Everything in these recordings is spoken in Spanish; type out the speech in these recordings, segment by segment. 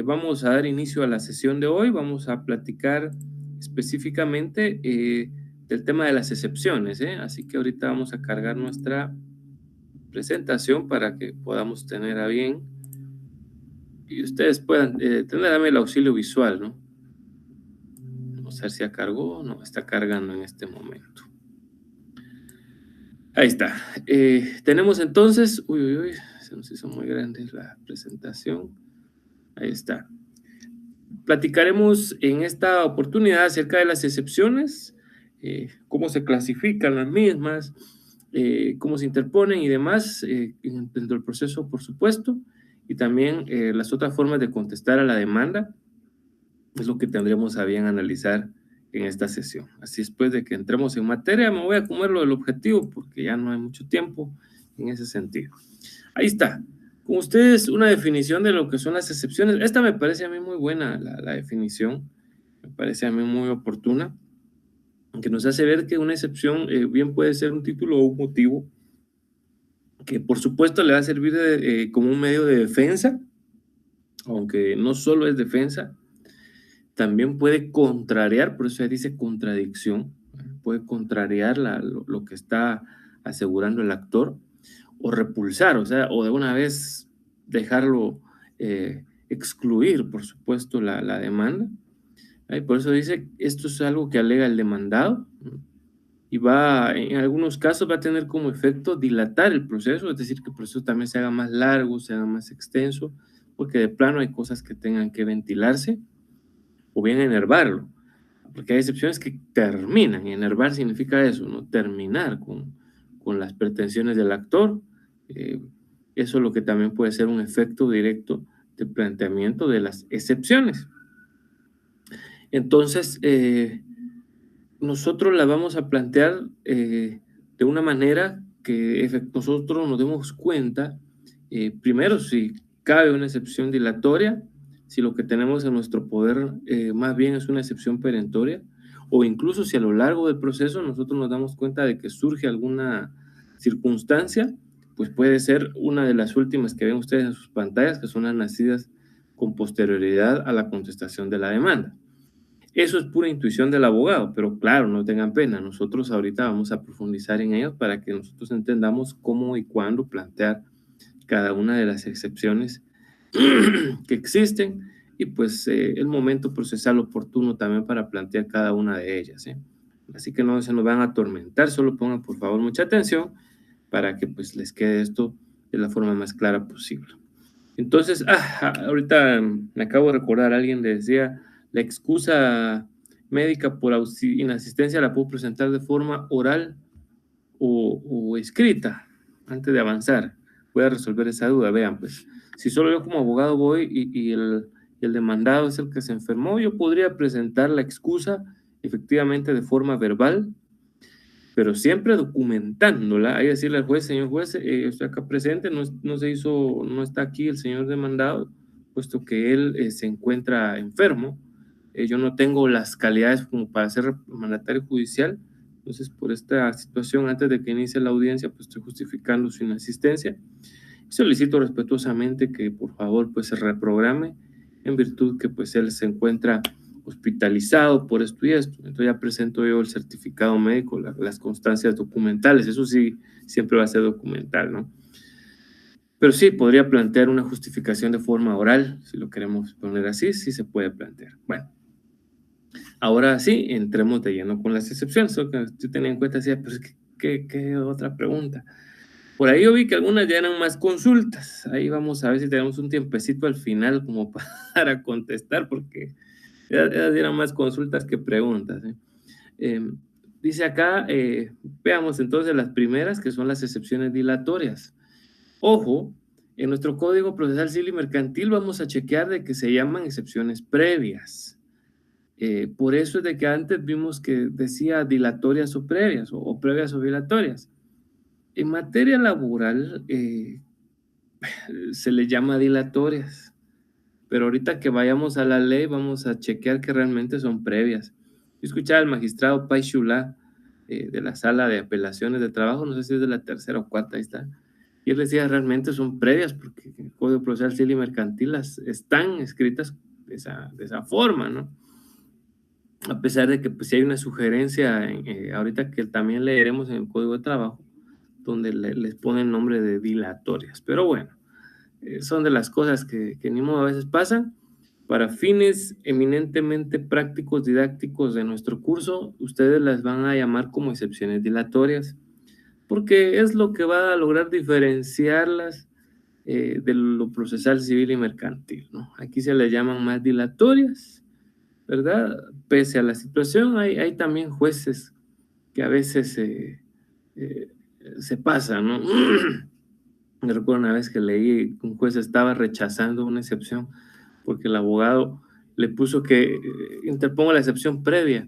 Vamos a dar inicio a la sesión de hoy. Vamos a platicar específicamente del tema de las excepciones, ¿eh? Así que ahorita vamos a cargar nuestra presentación para que podamos tener a bien y ustedes puedan tener a bien el auxilio visual, ¿no? Vamos a ver si ya cargó. No, está cargando en este momento. Ahí está. Tenemos entonces, uy, se nos hizo muy grande la presentación. Ahí está. Platicaremos en esta oportunidad acerca de las excepciones, cómo se clasifican las mismas, cómo se interponen y demás dentro del proceso, por supuesto, y también las otras formas de contestar a la demanda, es lo que tendremos a bien analizar en esta sesión. Así después de que entremos en materia, me voy a comer lo del objetivo porque ya no hay mucho tiempo en ese sentido. Ahí está. Con ustedes una definición de lo que son las excepciones. Esta me parece a mí muy buena, la definición. Me parece a mí muy oportuna, que nos hace ver que una excepción bien puede ser un título o un motivo que por supuesto le va a servir como un medio de defensa, aunque no solo es defensa, también puede contrariar, por eso se dice contradicción, puede contrariar lo que está asegurando el actor o repulsar, o sea, o de una vez dejarlo excluir, por supuesto, la demanda. Por eso dice, esto es algo que alega el demandado, ¿no? Y va, en algunos casos va a tener como efecto dilatar el proceso, es decir, que el proceso también se haga más largo, se haga más extenso, porque de plano hay cosas que tengan que ventilarse o bien enervarlo, porque hay excepciones que terminan, y enervar significa eso, ¿no? Terminar con las pretensiones del actor. eh, Eso es lo que también puede ser un efecto directo de planteamiento de las excepciones. Entonces, nosotros la vamos a plantear de una manera que nosotros nos demos cuenta, primero, si cabe una excepción dilatoria, si lo que tenemos en nuestro poder más bien es una excepción perentoria, o incluso si a lo largo del proceso nosotros nos damos cuenta de que surge alguna circunstancia, pues puede ser una de las últimas que ven ustedes en sus pantallas, que son las nacidas con posterioridad a la contestación de la demanda. Eso es pura intuición del abogado, pero claro, no tengan pena. Nosotros ahorita vamos a profundizar en ellos para que nosotros entendamos cómo y cuándo plantear cada una de las excepciones que existen y pues el momento procesal oportuno también para plantear cada una de ellas, ¿eh? Así que no se nos van a atormentar, solo pongan por favor mucha atención para que pues les quede esto de la forma más clara posible. Entonces, ahorita me acabo de recordar, alguien le decía, la excusa médica por inasistencia la puedo presentar de forma oral o escrita antes de avanzar. Voy a resolver esa duda. Vean, pues, si solo yo como abogado voy y el demandado es el que se enfermó, yo podría presentar la excusa efectivamente de forma verbal, pero siempre documentándola, hay que decirle al juez, señor juez, estoy acá presente, no está aquí el señor demandado, puesto que él se encuentra enfermo, yo no tengo las calidades como para ser mandatario judicial, entonces por esta situación, antes de que inicie la audiencia, pues estoy justificando su inasistencia. Solicito respetuosamente que por favor pues se reprograme en virtud que pues él se encuentra hospitalizado por esto y esto. Entonces ya presento yo el certificado médico, las constancias documentales, eso sí, siempre va a ser documental, ¿no? Pero sí, podría plantear una justificación de forma oral, si lo queremos poner así, sí se puede plantear. Bueno, ahora sí, entremos de lleno con las excepciones. Lo que yo tenía en cuenta, decía, pero ¿qué otra pregunta? Por ahí yo vi que algunas ya eran más consultas. Ahí vamos a ver si tenemos un tiempecito al final como para contestar, porque ya eran más consultas que preguntas, ¿eh? Em, Dice acá, veamos entonces las primeras, que son las excepciones dilatorias. Ojo, en nuestro Código Procesal Civil y Mercantil vamos a chequear de que se llaman excepciones previas. Por eso es de que antes vimos que decía dilatorias o previas, o previas o dilatorias. En materia laboral, se le llama dilatorias, pero ahorita que vayamos a la ley vamos a chequear que realmente son previas. Yo escuchaba al magistrado Pai Shula de la Sala de Apelaciones de Trabajo, no sé si es de la tercera o cuarta, ahí está, Y él decía, realmente son previas, porque en el Código Procesal Civil y Mercantil están escritas de esa forma, ¿no? A pesar de que pues, sí hay una sugerencia, ahorita que también leeremos en el Código de Trabajo, donde les ponen nombre de dilatorias. Pero bueno, son de las cosas que ni modo a veces pasan. Para fines eminentemente prácticos, didácticos de nuestro curso, ustedes las van a llamar como excepciones dilatorias, porque es lo que va a lograr diferenciarlas de lo procesal civil y mercantil, ¿no? Aquí se les llaman más dilatorias, ¿verdad? Pese a la situación, hay también jueces que a veces eh, se pasan, ¿no? Me recuerdo una vez que leí que un juez estaba rechazando una excepción porque el abogado le puso que interponga la excepción previa,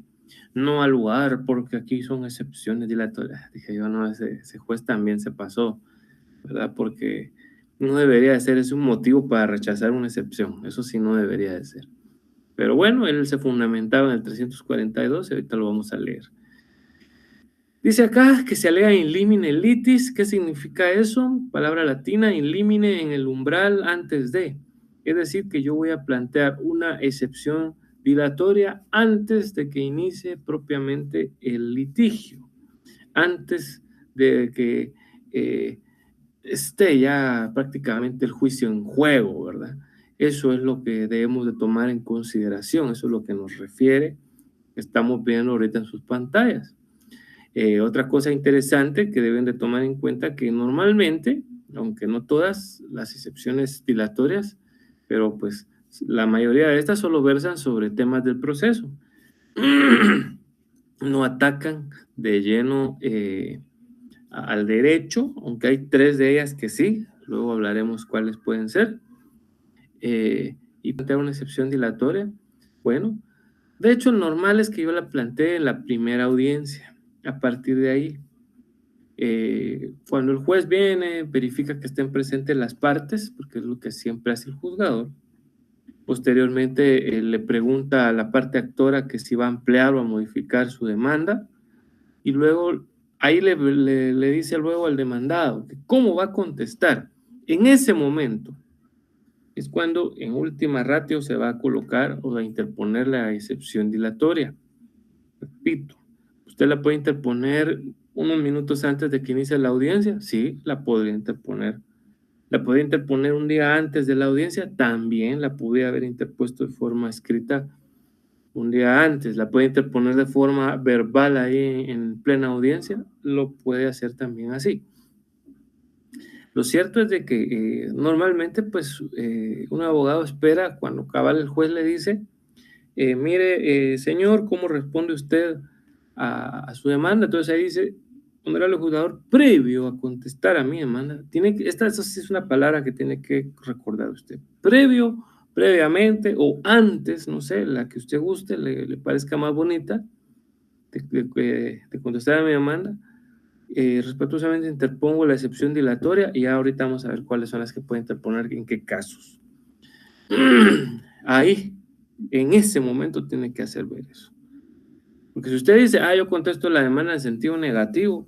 no al lugar, porque aquí son excepciones dilatorias. Dije yo, no, ese juez también se pasó, ¿verdad? Porque no debería de ser ese un motivo para rechazar una excepción, eso sí no debería de ser. Pero bueno, él se fundamentaba en el 342 y ahorita lo vamos a leer. Dice acá que se alega in limine litis. ¿Qué significa eso? Palabra latina, in limine, en el umbral antes de. Es decir, que yo voy a plantear una excepción dilatoria antes de que inicie propiamente el litigio, antes de que esté ya prácticamente el juicio en juego, ¿verdad? Eso es lo que debemos de tomar en consideración, eso es lo que nos refiere, estamos viendo ahorita en sus pantallas. Otra cosa interesante que deben de tomar en cuenta que normalmente, aunque no todas las excepciones dilatorias, pero pues la mayoría de estas solo versan sobre temas del proceso. No atacan de lleno al derecho, aunque hay 3 de ellas que sí, luego hablaremos cuáles pueden ser. Y plantear una excepción dilatoria, bueno, de hecho el normal es que yo la planteé en la primera audiencia. A partir de ahí, cuando el juez viene, verifica que estén presentes las partes, porque es lo que siempre hace el juzgador. Posteriormente, le pregunta a la parte actora que si va a ampliar o a modificar su demanda, y luego ahí le dice luego al demandado que cómo va a contestar. En ese momento es cuando en última ratio se va a colocar o a interponer la excepción dilatoria. Repito, ¿usted la puede interponer unos minutos antes de que inicie la audiencia? Sí, la podría interponer. ¿La podría interponer un día antes de la audiencia? También la pude haber interpuesto de forma escrita un día antes. ¿La puede interponer de forma verbal ahí en plena audiencia? Lo puede hacer también así. Lo cierto es de que normalmente pues un abogado espera cuando cabal el juez le dice mire, señor, ¿cómo responde usted a su demanda? Entonces ahí dice, honorable juzgador, previo a contestar a mi demanda, esta sí es una palabra que tiene que recordar usted, previo, previamente o antes, no sé, la que usted guste, le parezca más bonita, de contestar a mi demanda, respetuosamente interpongo la excepción dilatoria y ahorita vamos a ver cuáles son las que puede interponer, en qué casos. Ahí, en ese momento tiene que hacer ver eso. Porque si usted dice, yo contesto la demanda en sentido negativo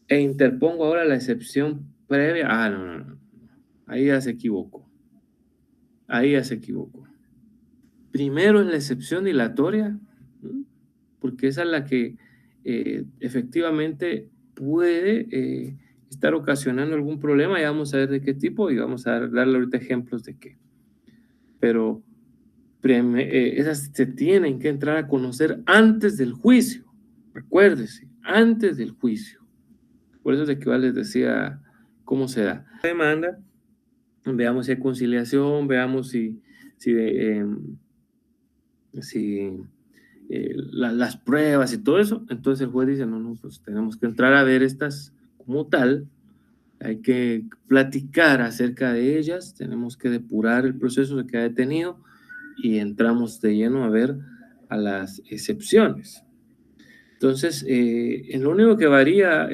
e interpongo ahora la excepción previa, no. Ahí ya se equivocó. Ahí ya se equivocó. Primero es la excepción dilatoria, ¿no? Porque esa es la que efectivamente puede estar ocasionando algún problema. Ya vamos a ver de qué tipo y vamos a darle ahorita ejemplos de qué. Pero esas se tienen que entrar a conocer antes del juicio. Recuérdese, antes del juicio. Por eso es de que les decía cómo se da la demanda. Veamos si hay conciliación, veamos las pruebas y todo eso. Entonces el juez dice, no, pues tenemos que entrar a ver estas como tal. Hay que platicar acerca de ellas, tenemos que depurar el proceso que ha detenido y entramos de lleno a ver a las excepciones. Entonces, en lo único que varía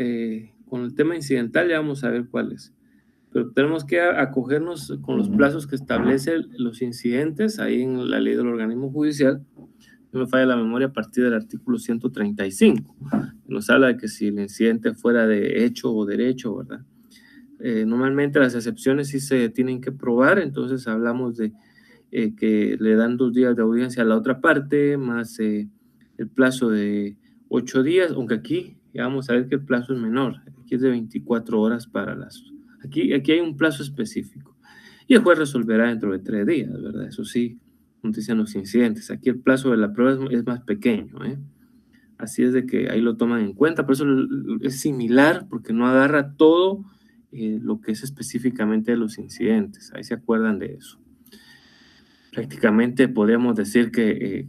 con el tema incidental, ya vamos a ver cuáles. Pero tenemos que acogernos con los plazos que establecen los incidentes ahí en la ley del organismo judicial. No me falla la memoria a partir del artículo 135. Nos habla de que si el incidente fuera de hecho o derecho, ¿verdad? Normalmente las excepciones sí se tienen que probar, entonces hablamos de que le dan 2 días de audiencia a la otra parte, más el plazo de 8 días, aunque aquí ya vamos a ver que el plazo es menor, aquí es de 24 horas para las... Aquí hay un plazo específico y el juez resolverá dentro de 3 días, ¿verdad? Eso sí, como dicen los incidentes, aquí el plazo de la prueba es más pequeño, ¿eh? Así es de que ahí lo toman en cuenta, por eso es similar, porque no agarra todo lo que es específicamente de los incidentes, ahí se acuerdan de eso. Prácticamente podríamos decir que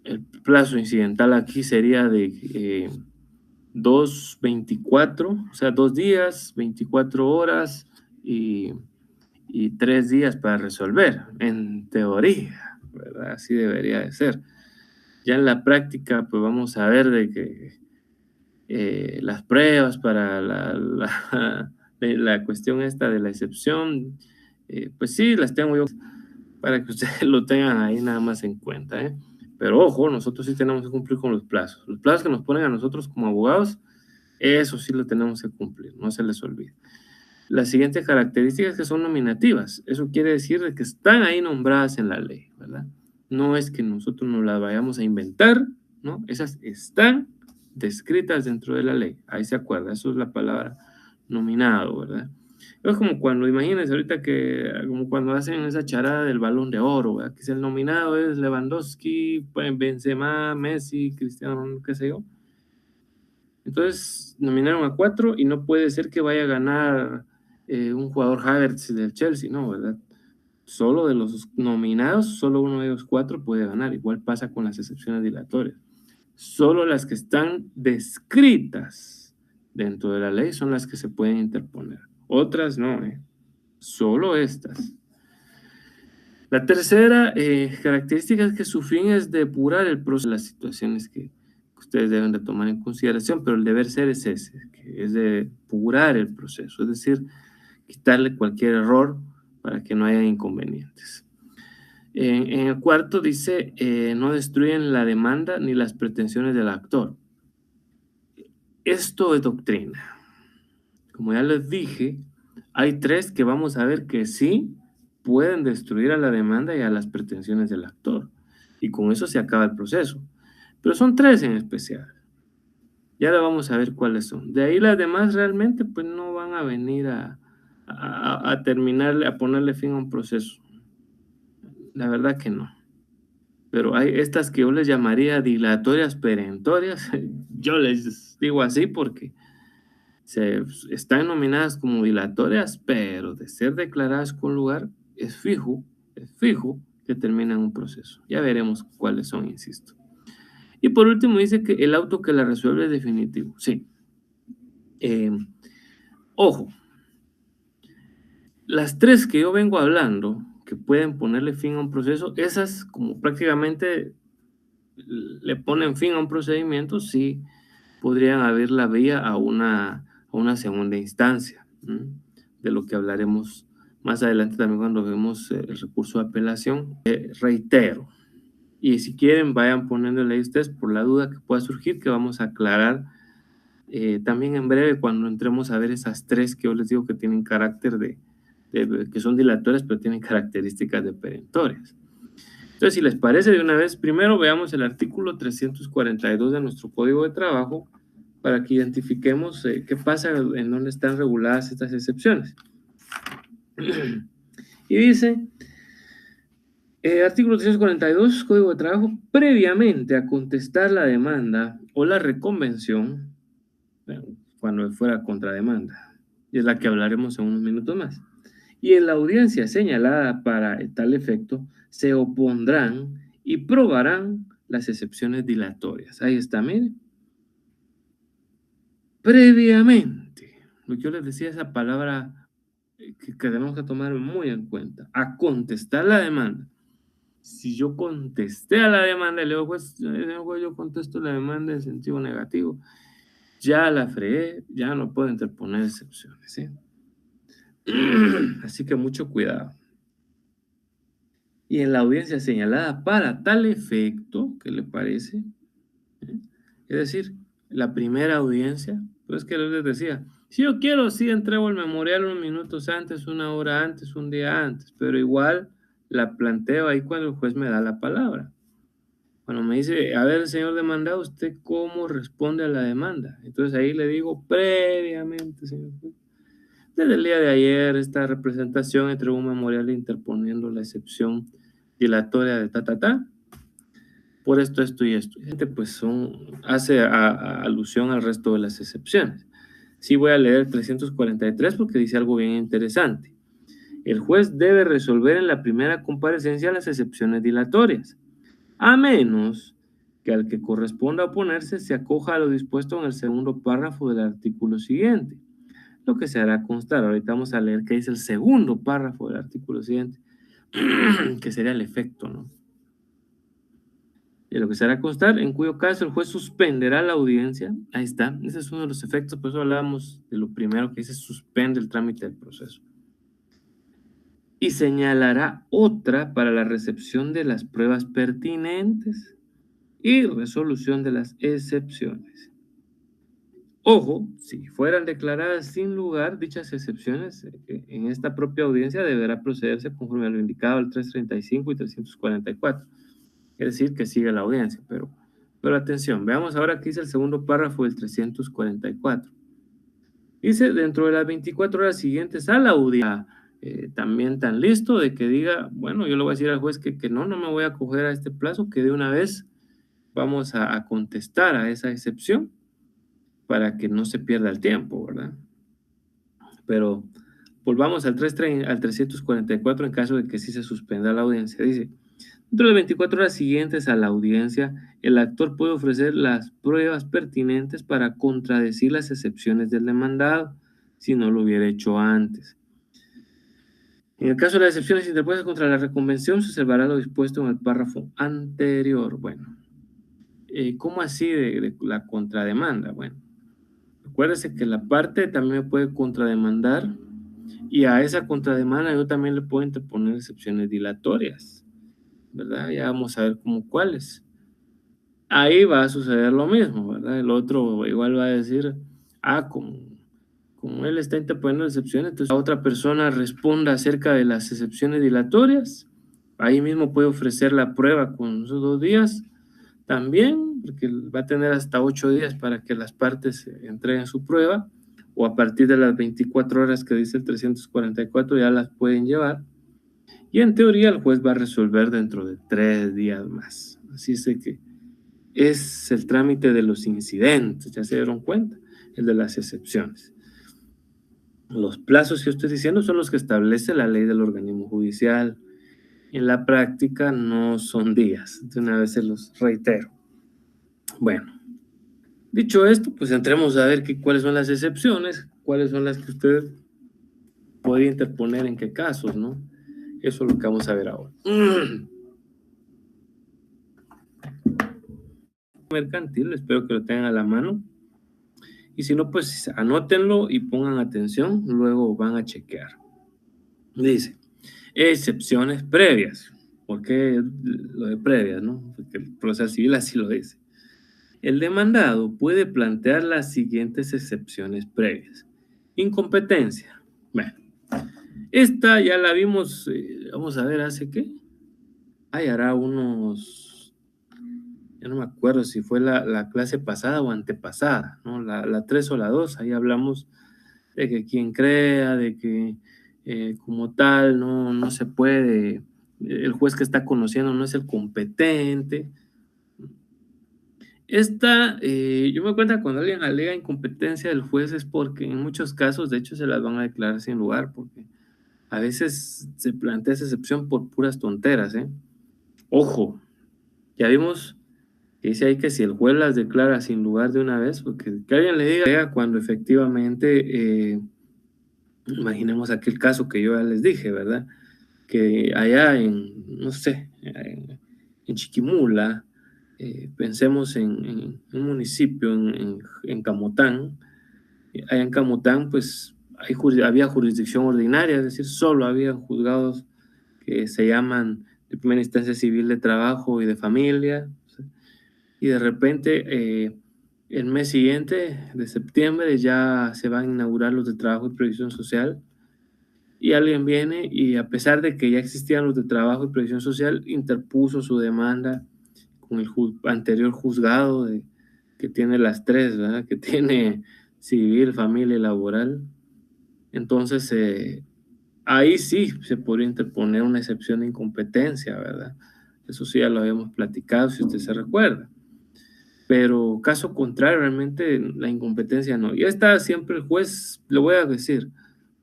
el plazo incidental aquí sería de 24, o sea, 2 días, 24 horas y, y 3 días para resolver, en teoría, ¿verdad? Así debería de ser. Ya en la práctica, pues vamos a ver de que las pruebas para de la cuestión esta de la excepción, pues sí, las tengo yo para que ustedes lo tengan ahí nada más en cuenta, ¿eh? Pero ojo, nosotros sí tenemos que cumplir con los plazos. Los plazos que nos ponen a nosotros como abogados, eso sí lo tenemos que cumplir, no se les olvide. Las siguientes características que son nominativas, eso quiere decir de que están ahí nombradas en la ley, ¿verdad? No es que nosotros nos las vayamos a inventar, ¿no? Esas están descritas dentro de la ley, ahí se acuerda, eso es la palabra nominado, ¿verdad? Es como cuando, imagínense ahorita que, como cuando hacen esa charada del Balón de Oro, ¿verdad? Que si el nominado es Lewandowski, pues Benzema, Messi, Cristiano, qué sé yo. Entonces nominaron a 4 y no puede ser que vaya a ganar un jugador Havertz del Chelsea, no, ¿verdad? Solo de los nominados, solo uno de los 4 puede ganar. Igual pasa con las excepciones dilatorias. Solo las que están descritas dentro de la ley son las que se pueden interponer. Otras no, ¿eh? Solo estas. La tercera característica es que su fin es depurar el proceso de las situaciones que ustedes deben de tomar en consideración, pero el deber ser es ese, que es de depurar el proceso, es decir, quitarle cualquier error para que no haya inconvenientes. En el cuarto dice, no destruyen la demanda ni las pretensiones del actor. Esto es doctrina. Como ya les dije, hay 3 que vamos a ver que sí pueden destruir a la demanda y a las pretensiones del actor. Y con eso se acaba el proceso. Pero son 3 en especial. Ya lo vamos a ver cuáles son. De ahí las demás realmente pues no van a venir a terminar, a ponerle fin a un proceso. La verdad que no. Pero hay estas que yo les llamaría dilatorias perentorias. Yo les digo así porque están nominadas como dilatorias, pero de ser declaradas con lugar, es fijo que terminan un proceso. Ya veremos cuáles son, insisto. Y por último dice que el auto que la resuelve es definitivo. Sí. Eh, Ojo, las 3 que yo vengo hablando, que pueden ponerle fin a un proceso, esas como prácticamente le ponen fin a un procedimiento, sí podrían haber la vía a una segunda instancia, de lo que hablaremos más adelante también cuando vemos el recurso de apelación. Reitero, y si quieren vayan poniéndole ahí ustedes por la duda que pueda surgir, que vamos a aclarar también en breve cuando entremos a ver esas 3 que yo les digo que tienen carácter que son dilatorias, pero tienen características de perentorias. Entonces, si les parece, de una vez, primero veamos el artículo 342 de nuestro Código de Trabajo para que identifiquemos qué pasa, en dónde están reguladas estas excepciones. Y dice, artículo 342, Código de Trabajo, previamente a contestar la demanda o la reconvención, bueno, cuando fuera contrademanda, y es la que hablaremos en unos minutos más. Y en la audiencia señalada para tal efecto, se opondrán y probarán las excepciones dilatorias. Ahí está, miren. Previamente, lo que yo les decía, esa palabra que tenemos que tomar muy en cuenta, a contestar la demanda. Si yo contesté a la demanda, le digo, pues, yo contesto la demanda en sentido negativo, ya la fregué, ya no puedo interponer excepciones, ¿sí? Así que mucho cuidado. Y en la audiencia señalada para tal efecto, ¿qué le parece? ¿Eh? Es decir, la primera audiencia, Pero es que les decía, si yo quiero, sí entrego el memorial unos minutos antes, una hora antes, un día antes, pero igual la planteo ahí cuando el juez me da la palabra. Cuando me dice, a ver, señor demandado, ¿usted cómo responde a la demanda? Entonces ahí le digo, previamente, señor juez, desde el día de ayer, esta representación entregó un memorial interponiendo la excepción dilatoria de ta, por esto y esto. Gente, pues hace alusión al resto de las excepciones. Sí voy a leer 343 porque dice algo bien interesante. El juez debe resolver en la primera comparecencia las excepciones dilatorias, a menos que al que corresponda oponerse se acoja a lo dispuesto en el segundo párrafo del artículo siguiente, lo que se hará constar. Ahorita vamos a leer qué dice el segundo párrafo del artículo siguiente, que sería el efecto, ¿no? De lo que se hará constar, en cuyo caso el juez suspenderá la audiencia. Ahí está, ese es uno de los efectos, por eso hablábamos de lo primero que dice suspende el trámite del proceso. Y señalará otra para la recepción de las pruebas pertinentes y resolución de las excepciones. Ojo, si fueran declaradas sin lugar dichas excepciones, en esta propia audiencia deberá procederse conforme a lo indicado el 335 y 344. Es decir, que sigue la audiencia, pero atención, veamos ahora qué dice el segundo párrafo del 344. Dice, dentro de las 24 horas siguientes a la audiencia, también tan listo de que diga, bueno, yo le voy a decir al juez que no me voy a acoger a este plazo, que de una vez vamos a contestar a esa excepción para que no se pierda el tiempo, ¿verdad? Pero volvamos al 344 en caso de que sí se suspenda la audiencia. Dice, dentro de las 24 horas siguientes a la audiencia, el actor puede ofrecer las pruebas pertinentes para contradecir las excepciones del demandado, si no lo hubiera hecho antes. En el caso de las excepciones interpuestas contra la reconvención, se observará lo dispuesto en el párrafo anterior. Bueno, ¿cómo así de la contrademanda? Bueno, acuérdese que la parte también me puede contrademandar y a esa contrademanda yo también le puedo interponer excepciones dilatorias, ¿verdad? Ya vamos a ver cómo cuáles. Ahí va a suceder lo mismo, ¿verdad? El otro igual va a decir, como él está interponiendo excepciones, entonces la otra persona responda acerca de las excepciones dilatorias. Ahí mismo puede ofrecer la prueba con esos 2 días también, porque va a tener hasta 8 días para que las partes entreguen su prueba, o a partir de las 24 horas que dice el 344 ya las pueden llevar. Y en teoría el juez va a resolver dentro de 3 días más. Así es que es el trámite de los incidentes, ya se dieron cuenta, el de las excepciones. Los plazos que estoy diciendo son los que establece la ley del organismo judicial. En la práctica no son días, de una vez se los reitero. Bueno, dicho esto, pues entremos a ver cuáles son las excepciones, cuáles son las que usted puede interponer en qué casos, ¿no? Eso es lo que vamos a ver ahora. Mercantil, espero que lo tengan a la mano. Y si no, pues anótenlo y pongan atención, luego van a chequear. Dice, excepciones previas. ¿Por qué lo de previas, no? Porque el proceso civil así lo dice. El demandado puede plantear las siguientes excepciones previas. Incompetencia. Bueno, esta ya la vimos, vamos a ver, ¿hace qué? Hará unos, ya no me acuerdo si fue la clase pasada o antepasada, ¿no? La 3 o la 2, ahí hablamos de que quien crea, de que como tal no se puede, el juez que está conociendo no es el competente. Yo me cuenta cuando alguien alega incompetencia del juez es porque en muchos casos, de hecho, se las van a declarar sin lugar, porque a veces se plantea esa excepción por puras tonteras, ¿eh? Ojo, ya vimos que dice ahí que si el juez las declara sin lugar de una vez, porque que alguien le diga cuando efectivamente, imaginemos aquel caso que yo ya les dije, ¿verdad? Que allá no sé, en Chiquimula, pensemos en un municipio, en Camotán. Allá en Camotán, pues había jurisdicción ordinaria, es decir, solo había juzgados que se llaman de primera instancia civil de trabajo y de familia, y de repente el mes siguiente, de septiembre, ya se van a inaugurar los de trabajo y previsión social. Y alguien viene y, a pesar de que ya existían los de trabajo y previsión social, interpuso su demanda con el anterior juzgado que tiene las tres, ¿verdad? Que tiene civil, familia y laboral. Entonces, ahí sí se podría interponer una excepción de incompetencia, ¿verdad? Eso sí ya lo habíamos platicado, si usted se recuerda. Pero caso contrario, realmente la incompetencia no. Y esta siempre el juez, le voy a decir,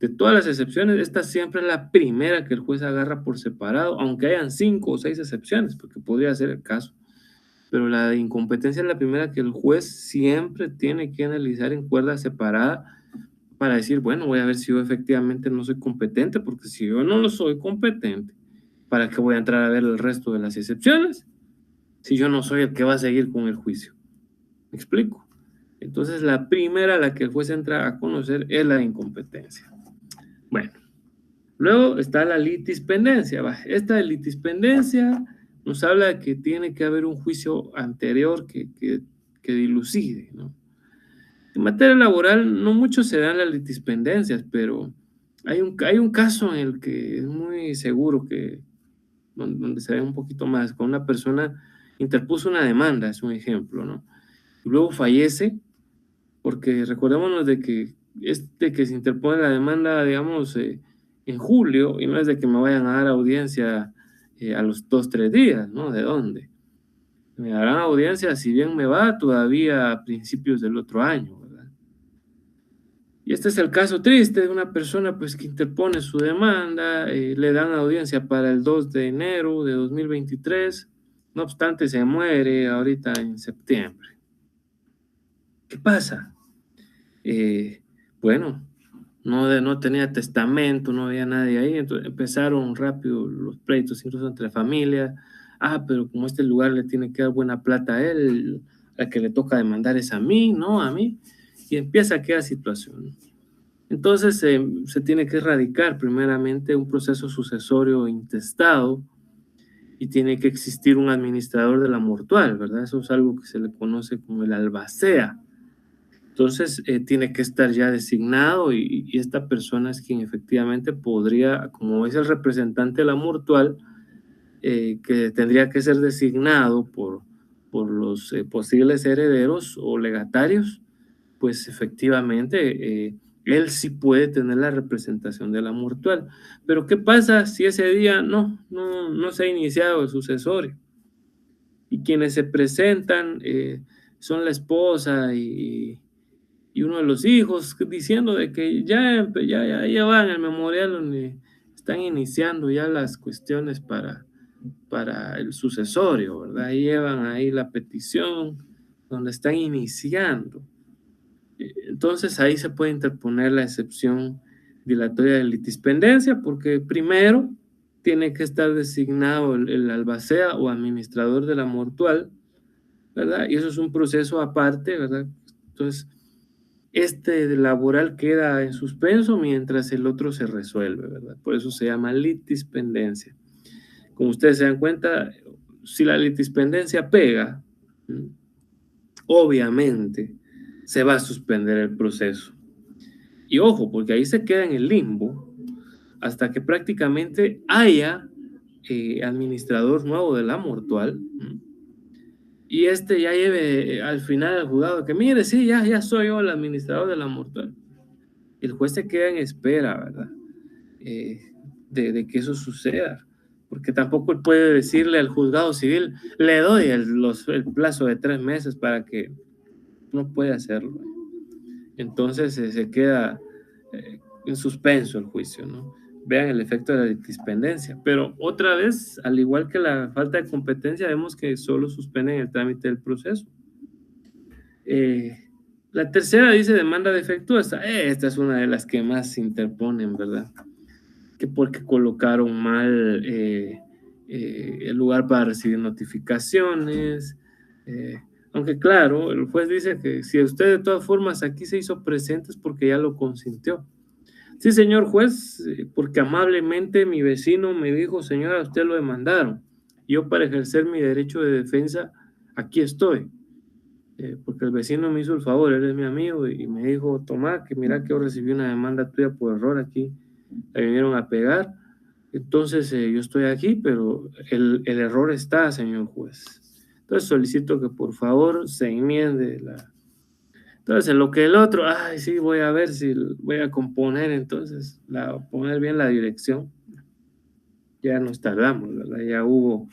de todas las excepciones, esta siempre es la primera que el juez agarra por separado, aunque hayan 5 o 6 excepciones, porque podría ser el caso. Pero la de incompetencia es la primera que el juez siempre tiene que analizar en cuerda separada para decir, bueno, voy a ver si yo efectivamente no soy competente, porque si yo no lo soy competente, ¿para qué voy a entrar a ver el resto de las excepciones? Si yo no soy el que va a seguir con el juicio. ¿Me explico? Entonces, la primera a la que el juez entra a conocer es la incompetencia. Bueno, luego está la litispendencia. Esta de litispendencia nos habla de que tiene que haber un juicio anterior que dilucide, ¿no? En materia laboral, no mucho se dan las litispendencias, pero hay un caso en el que es muy seguro que, donde se ve un poquito más, con una persona interpuso una demanda, es un ejemplo, ¿no? Y luego fallece, porque recordémonos de que que se interpone la demanda, digamos, en julio, y no es de que me vayan a dar audiencia a los 2, 3 días, ¿no? ¿De dónde? Me darán audiencia, si bien me va, todavía a principios del otro año, ¿verdad? Y este es el caso triste de una persona, pues, que interpone su demanda, le dan audiencia para el 2 de enero de 2023, no obstante se muere ahorita en septiembre. ¿Qué pasa? Eh, bueno, no tenía testamento, no había nadie ahí, entonces empezaron rápido los pleitos, incluso entre familia. Ah, pero como este lugar le tiene que dar buena plata a él, la que le toca demandar es a mí, no a mí, y empieza aquella situación. Entonces se tiene que erradicar primeramente un proceso sucesorio intestado y tiene que existir un administrador de la mortual, ¿verdad? Eso es algo que se le conoce como el albacea. Entonces, tiene que estar ya designado y esta persona es quien efectivamente podría, como es el representante de la mortual, que tendría que ser designado por los posibles herederos o legatarios, pues efectivamente él sí puede tener la representación de la mortual. Pero ¿qué pasa si ese día no se ha iniciado el sucesorio? Y quienes se presentan son la esposa y uno de los hijos diciendo de que ya van al memorial donde están iniciando ya las cuestiones para el sucesorio, ¿verdad? Ahí llevan ahí la petición donde están iniciando. Entonces ahí se puede interponer la excepción dilatoria de litispendencia porque primero tiene que estar designado el albacea o administrador de la mortual, ¿verdad? Y eso es un proceso aparte, ¿verdad? Entonces, este laboral queda en suspenso mientras el otro se resuelve, ¿verdad? Por eso se llama litispendencia. Como ustedes se dan cuenta, si la litispendencia pega, obviamente se va a suspender el proceso. Y ojo, porque ahí se queda en el limbo hasta que prácticamente haya administrador nuevo de la mortual, y este ya lleve al final al juzgado que mire, sí, ya soy yo el administrador de la mortual. El juez se queda en espera, ¿verdad? Eh, de que eso suceda, porque tampoco él puede decirle al juzgado civil, le doy el plazo de 3 meses para que no puede hacerlo. Entonces se queda en suspenso el juicio, ¿no? Vean el efecto de la litispendencia. Pero otra vez, al igual que la falta de competencia, vemos que solo suspenden el trámite del proceso. La tercera dice demanda defectuosa. Esta es una de las que más se interponen, ¿verdad? Que porque colocaron mal el lugar para recibir notificaciones. Aunque claro, el juez dice que si usted de todas formas aquí se hizo presente es porque ya lo consintió. Sí, señor juez, porque amablemente mi vecino me dijo, señora, usted lo demandaron. Yo para ejercer mi derecho de defensa, aquí estoy. porque el vecino me hizo el favor, él es mi amigo, y me dijo, Tomás, que mira que yo recibí una demanda tuya por error aquí, la vinieron a pegar, entonces yo estoy aquí, pero el error está, señor juez. Entonces solicito que por favor se enmiende la... Entonces, en lo que el otro, ay, sí, voy a ver si voy a componer, entonces, poner bien la dirección. Ya nos tardamos, ¿verdad? Ya hubo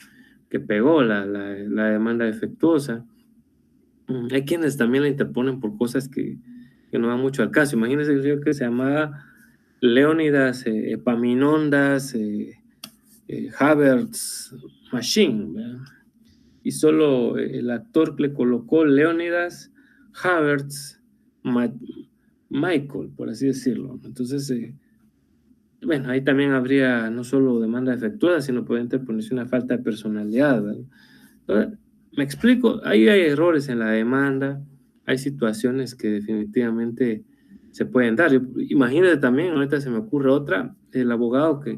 que pegó la demanda defectuosa. Hay quienes también la interponen por cosas que no van mucho al caso. Imagínense un señor que se llamaba Leónidas Epaminondas Havertz Machine, ¿verdad? Y solo el actor le colocó Leónidas Havertz Michael, por así decirlo. Entonces, bueno, ahí también habría no solo demanda defectuosa, sino puede interponerse una falta de personalidad, ¿verdad? Entonces, me explico, ahí hay errores en la demanda, hay situaciones que definitivamente se pueden dar. Imagínate también, ahorita se me ocurre otra, el abogado que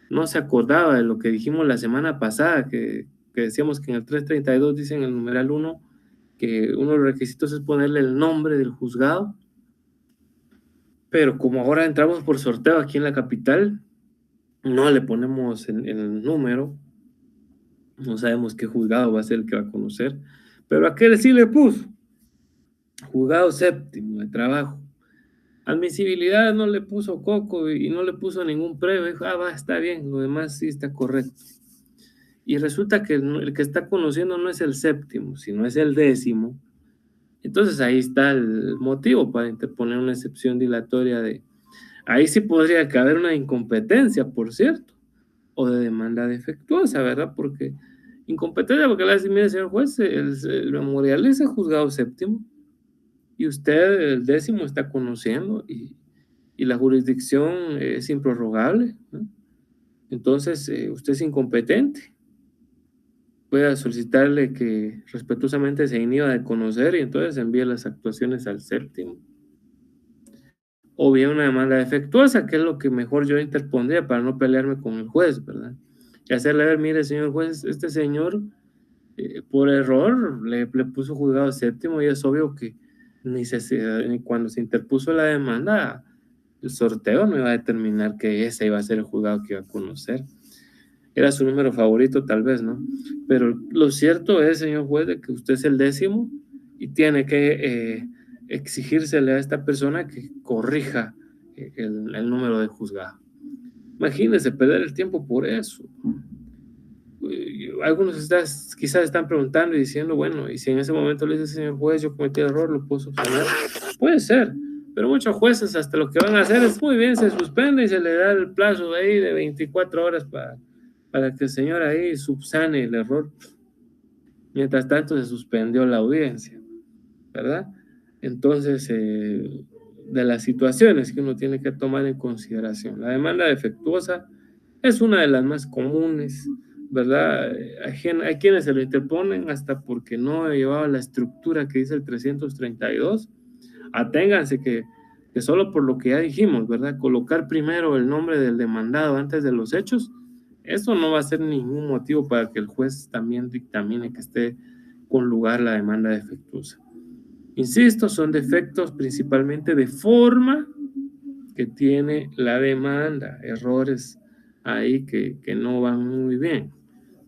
no se acordaba de lo que dijimos la semana pasada, que decíamos que en el 332 dice en el numeral 1 que uno de los requisitos es ponerle el nombre del juzgado, pero como ahora entramos por sorteo aquí en la capital, no le ponemos el número, no sabemos qué juzgado va a ser el que va a conocer, pero aquel sí le puso juzgado séptimo de trabajo. Admisibilidad no le puso coco y no le puso ningún premio, dijo, va, está bien, lo demás sí está correcto. Y resulta que el que está conociendo no es el séptimo, sino es el décimo. Entonces ahí está el motivo para interponer una excepción dilatoria de... Ahí sí podría caber una incompetencia, por cierto, o de demanda defectuosa, ¿verdad? Porque incompetencia, porque le dice, mire, señor juez, el memorial es el juzgado séptimo y usted el décimo está conociendo y la jurisdicción es improrrogable, ¿no? Entonces usted es incompetente. Voy a solicitarle que respetuosamente se inhiba de conocer y entonces envíe las actuaciones al séptimo. O bien una demanda defectuosa, que es lo que mejor yo interpondría para no pelearme con el juez, ¿verdad? Y hacerle ver, mire, señor juez, este señor por error le puso juzgado séptimo y es obvio que ni cuando se interpuso la demanda, el sorteo no iba a determinar que ese iba a ser el juzgado que iba a conocer. Era su número favorito, tal vez, ¿no? Pero lo cierto es, señor juez, de que usted es el décimo y tiene que exigírsele a esta persona que corrija el número de juzgado. Imagínese perder el tiempo por eso. Algunos quizás están preguntando y diciendo, bueno, y si en ese momento le dice, señor juez, yo cometí el error, ¿lo puedo subsanar? Puede ser, pero muchos jueces hasta lo que van a hacer es muy bien, se suspende y se le da el plazo de ahí de 24 horas para que el señor ahí subsane el error. Mientras tanto se suspendió la audiencia, ¿verdad? Entonces, de las situaciones que uno tiene que tomar en consideración, la demanda defectuosa es una de las más comunes, ¿verdad? Hay quienes se lo interponen hasta porque no llevaba la estructura que dice el 332. Aténganse que solo por lo que ya dijimos, ¿verdad? Colocar primero el nombre del demandado antes de los hechos, eso no va a ser ningún motivo para que el juez también dictamine que esté con lugar la demanda defectuosa. Insisto, son defectos principalmente de forma que tiene la demanda, errores ahí que no van muy bien,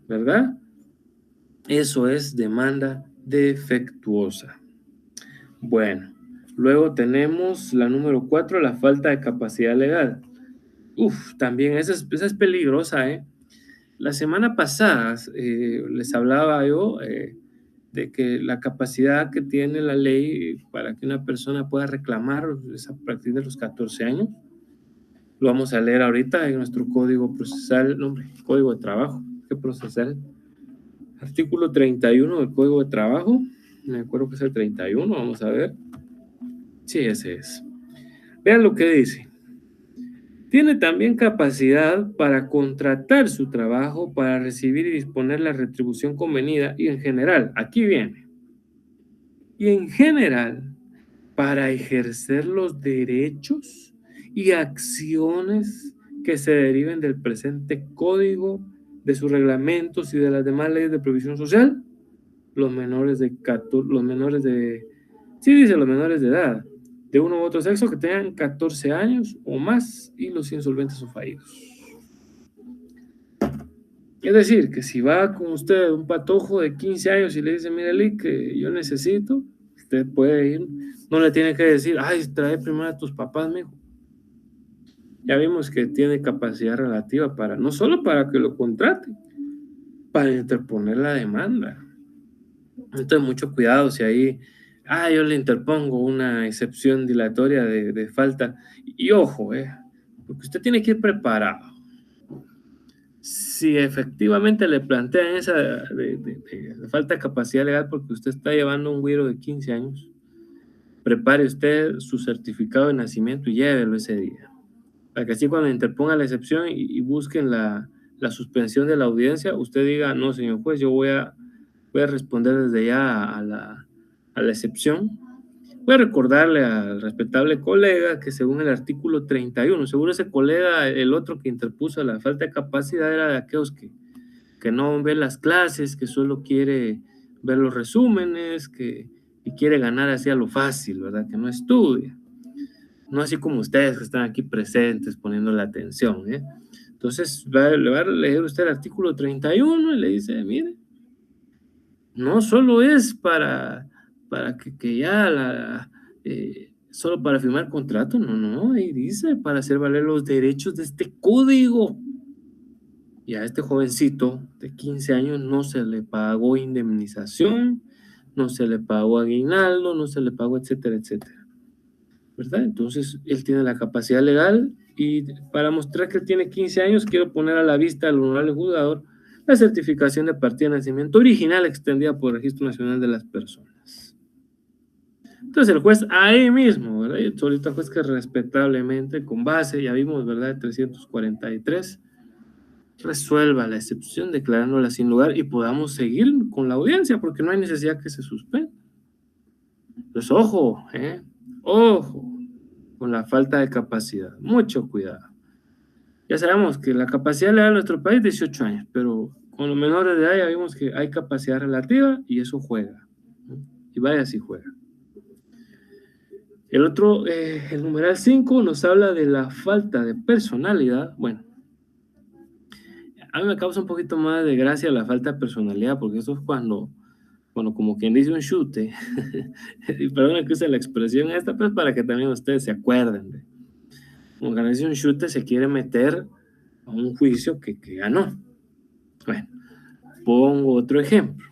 ¿verdad? Eso es demanda defectuosa. Bueno, luego tenemos la número 4, la falta de capacidad legal. También esa es peligrosa, ¿eh? La semana pasada les hablaba yo de que la capacidad que tiene la ley para que una persona pueda reclamar es a partir de los 14 años. Lo vamos a leer ahorita en nuestro código procesal, código de trabajo, que procesal. Artículo 31 del código de trabajo, me acuerdo que es el 31, vamos a ver. Sí, ese es. Vean lo que dice. Tiene también capacidad para contratar su trabajo, para recibir y disponer la retribución convenida y en general, aquí viene, y en general, para ejercer los derechos y acciones que se deriven del presente código, de sus reglamentos y de las demás leyes de previsión social. los menores de 14, los menores de, sí dice los menores de edad, de uno u otro sexo que tengan 14 años o más y los insolventes o fallidos. Es decir, que si va con usted un patojo de 15 años y le dice, mire, Lee, que yo necesito, usted puede ir, no le tiene que decir, ay, trae primero a tus papás, mijo. Ya vimos que tiene capacidad relativa para, no solo para que lo contrate, para interponer la demanda. Entonces, mucho cuidado si ahí, yo le interpongo una excepción dilatoria de falta. Y ojo, porque usted tiene que ir preparado. Si efectivamente le plantean esa de falta de capacidad legal porque usted está llevando un güiro de 15 años, prepare usted su certificado de nacimiento y llévelo ese día. Para que así cuando interponga la excepción y busquen la suspensión de la audiencia, usted diga, no, señor juez, yo voy a responder desde ya a la excepción. Voy a recordarle al respetable colega que según el artículo 31, seguro ese colega, el otro que interpuso la falta de capacidad era de aquellos que no ve las clases, que solo quiere ver los resúmenes, y quiere ganar así a lo fácil, ¿verdad? Que no estudia. No así como ustedes que están aquí presentes poniendo la atención, ¿eh? Entonces, le va a leer usted el artículo 31 y le dice, mire, no solo es para que ya solo para firmar contrato, no, ahí dice, para hacer valer los derechos de este código. Y a este jovencito de 15 años no se le pagó indemnización, no se le pagó aguinaldo, no se le pagó, etcétera, etcétera. ¿Verdad? Entonces, él tiene la capacidad legal y para mostrar que tiene 15 años, quiero poner a la vista al honorable juzgador la certificación de partida de nacimiento original extendida por el Registro Nacional de las Personas. Entonces, el juez ahí mismo, ¿verdad? Y ahorita el juez que respetablemente, con base, ya vimos, ¿verdad?, 343, resuelva la excepción declarándola sin lugar y podamos seguir con la audiencia porque no hay necesidad que se suspenda. Pues ojo, ojo con la falta de capacidad, mucho cuidado. Ya sabemos que la capacidad legal en nuestro país es 18 años, pero con los menores de edad ya vimos que hay capacidad relativa y eso juega, ¿no? Y vaya si juega. El otro, el numeral 5 nos habla de la falta de personalidad. Bueno, a mí me causa un poquito más de gracia la falta de personalidad, porque eso es cuando como quien dice un chute, y perdón que use la expresión esta, pues para que también ustedes se acuerden. Como quien dice un chute, se quiere meter a un juicio que ganó. Bueno, pongo otro ejemplo.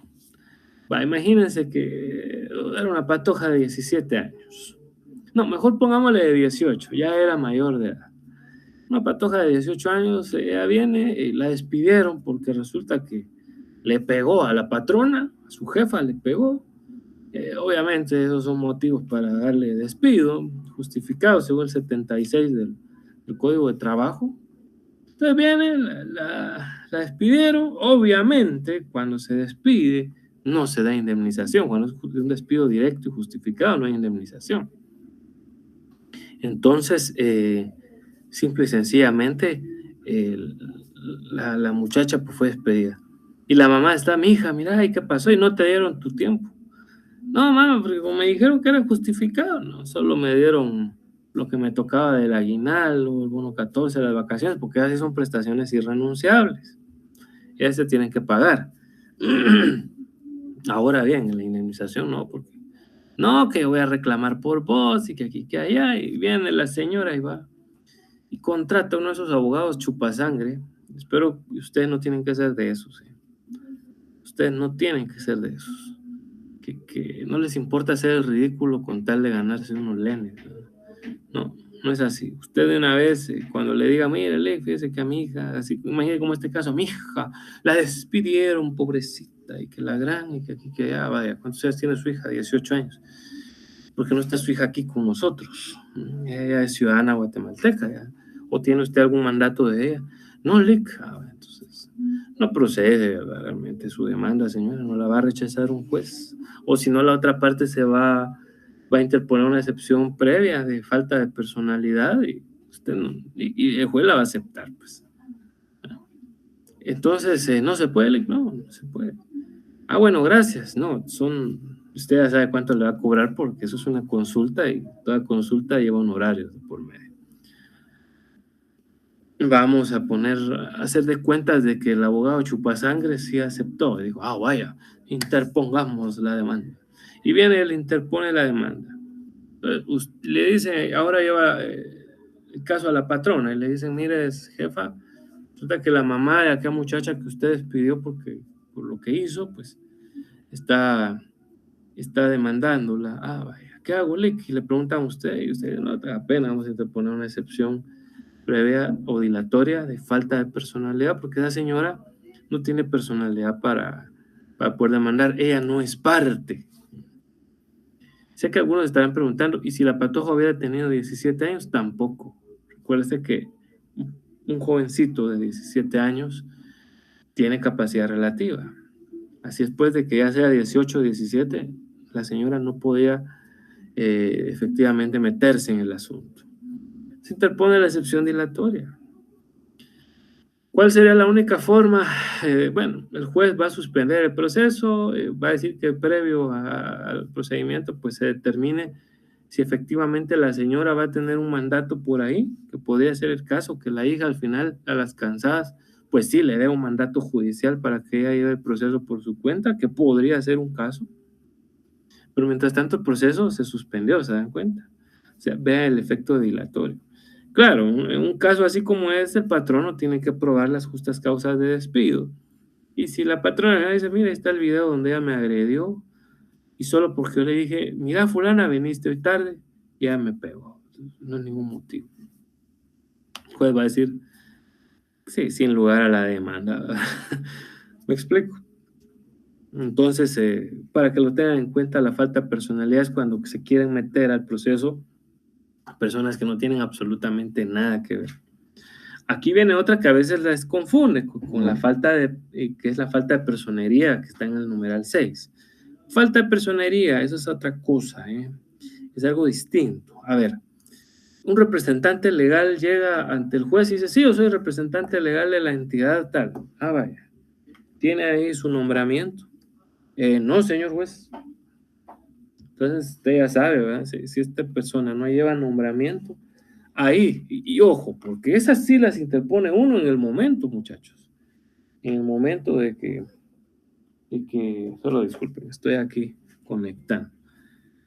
Imagínense que era una patoja de 17 años. No, mejor pongámosle de 18, ya era mayor de edad. Una patoja de 18 años, ella viene y la despidieron porque resulta que le pegó a la patrona, a su jefa le pegó. Obviamente esos son motivos para darle despido, justificado según el 76 del Código de Trabajo. Entonces viene, la despidieron. Obviamente cuando se despide no se da indemnización. Cuando es un despido directo y justificado no hay indemnización. Entonces, simple y sencillamente, la muchacha pues, fue despedida. Y la mamá está, mi hija, mira, ¿y qué pasó? Y no te dieron tu tiempo. No, mamá, porque como me dijeron que era justificado, no, solo me dieron lo que me tocaba del aguinaldo, el bono 14, las vacaciones, porque esas sí son prestaciones irrenunciables. Esas se tienen que pagar. Ahora bien, la indemnización no, porque no, que voy a reclamar por vos y que aquí, que allá, y viene la señora y va y contrata a uno de esos abogados chupasangre. Espero que ustedes no tienen que ser de esos. Ustedes no tienen que ser de esos. Que no les importa hacer el ridículo con tal de ganarse unos lenes. No, no es así. Usted de una vez, cuando le diga, mire, fíjese que a mi hija, así, imagínese como este caso, a mi hija la despidieron, pobrecita, y que la gran, y que aquí, que allá, vaya, ¿cuántos años tiene su hija? 18 años. ¿Por qué no está su hija aquí con nosotros? Ella es ciudadana guatemalteca, ¿ya? ¿O tiene usted algún mandato de ella? No, Lick. Entonces, no procede, ¿verdad? Realmente su demanda, señora, no la va a rechazar un juez. O si no, la otra parte se va a interponer una excepción previa de falta de personalidad y, usted no, y el juez la va a aceptar, pues. Entonces, no se puede, Lick, no se puede. Ah, bueno, gracias. No, usted ya sabe cuánto le va a cobrar porque eso es una consulta y toda consulta lleva honorarios de por medio. Vamos a hacer de cuentas de que el abogado Chupasangre sí aceptó. Y dijo, ah, vaya, interpongamos la demanda. Y viene él, interpone la demanda. Le dice, ahora lleva el caso a la patrona y le dicen, mire, jefa, resulta que la mamá de aquella muchacha que usted despidió por lo que hizo, pues está, está demandándola. Ah, vaya, ¿qué hago, Lick? Y le preguntan a usted, y usted no te da pena, vamos a interponer una excepción previa o dilatoria de falta de personalidad, porque esa señora no tiene personalidad para poder demandar, ella no es parte. Sé que algunos estarán preguntando, ¿y si la Patoja hubiera tenido 17 años? Tampoco. Recuérdese que un jovencito de 17 años tiene capacidad relativa. Así después de que ya sea 18 o 17, la señora no podía efectivamente meterse en el asunto. Se interpone la excepción dilatoria. ¿Cuál sería la única forma? Bueno, el juez va a suspender el proceso, va a decir que previo al procedimiento pues se determine si efectivamente la señora va a tener un mandato por ahí, que podría ser el caso, que la hija al final, a las cansadas, pues sí le dé un mandato judicial para que ella lleve el proceso por su cuenta, que podría ser un caso, pero mientras tanto el proceso se suspendió, ¿se dan cuenta? O sea, vea el efecto dilatorio. Claro, en un caso así como este, el patrono tiene que probar las justas causas de despido. Y si la patrona dice, mira, está el video donde ella me agredió, y solo porque yo le dije, mira, fulana, viniste hoy tarde, ya me pegó. No hay ningún motivo. El juez va a decir, sí, sin lugar a la demanda. ¿Me explico? Entonces, para que lo tengan en cuenta, la falta de personalidad es cuando se quieren meter al proceso a personas que no tienen absolutamente nada que ver. Aquí viene otra que a veces las confunde con la falta que es la falta de personería, que está en el numeral 6. Falta de personería, eso es otra cosa, ¿eh? Es algo distinto. A ver, un representante legal llega ante el juez y dice, sí, yo soy representante legal de la entidad tal. Ah, vaya, tiene ahí su nombramiento. No, señor juez. Entonces, usted ya sabe, ¿verdad? Si esta persona no lleva nombramiento, ahí, y ojo, porque esas sí las interpone uno en el momento, muchachos. En el momento solo disculpen, estoy aquí conectando.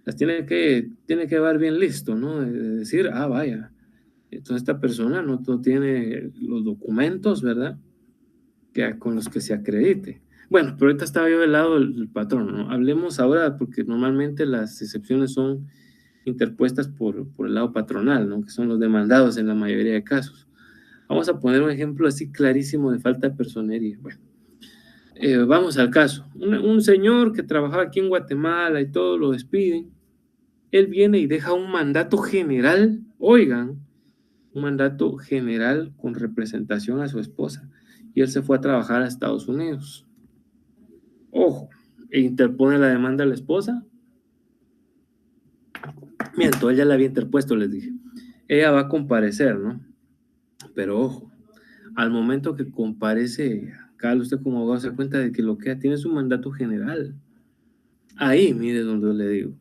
Las tiene que llevar bien listo, ¿no? De decir, ah, vaya, entonces esta persona no tiene los documentos, ¿verdad? Con los que se acredite. Bueno, pero ahorita estaba yo del lado del patrón, ¿no? Hablemos ahora, porque normalmente las excepciones son interpuestas por el lado patronal, ¿no? Que son los demandados en la mayoría de casos. Vamos a poner un ejemplo así clarísimo de falta de personería. Bueno, vamos al caso. Un señor que trabajaba aquí en Guatemala y todo lo despiden. Él viene y deja un mandato general, oigan, un mandato general con representación a su esposa. Y él se fue a trabajar a Estados Unidos. Ojo, e interpone la demanda a la esposa. Miento, él ya la había interpuesto, les dije. Ella va a comparecer, ¿no? Pero ojo, al momento que comparece, Carlos, usted como abogado se da cuenta de que lo que tiene es un mandato general. Ahí, mire donde le digo.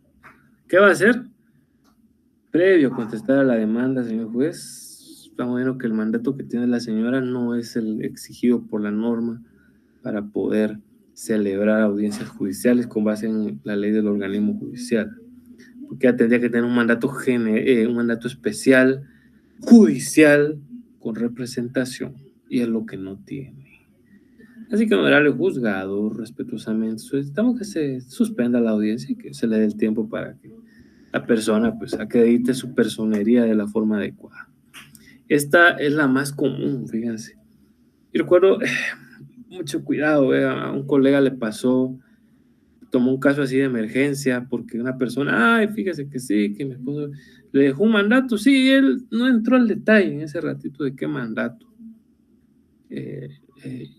¿Qué va a hacer? Previo a contestar a la demanda, señor juez, estamos viendo que el mandato que tiene la señora no es el exigido por la norma para poder celebrar audiencias judiciales con base en la ley del organismo judicial. Porque ella tendría que tener un un mandato especial judicial con representación, y es lo que no tiene. Así que, honorable juzgado, respetuosamente solicitamos que se suspenda la audiencia y que se le dé el tiempo para que la persona pues acredite su personería de la forma adecuada. Esta es la más común, fíjense. Y recuerdo, mucho cuidado, a un colega le pasó, tomó un caso así de emergencia porque una persona, ay, fíjese que sí, que mi esposo le dejó un mandato, sí, él no entró al detalle en ese ratito de qué mandato.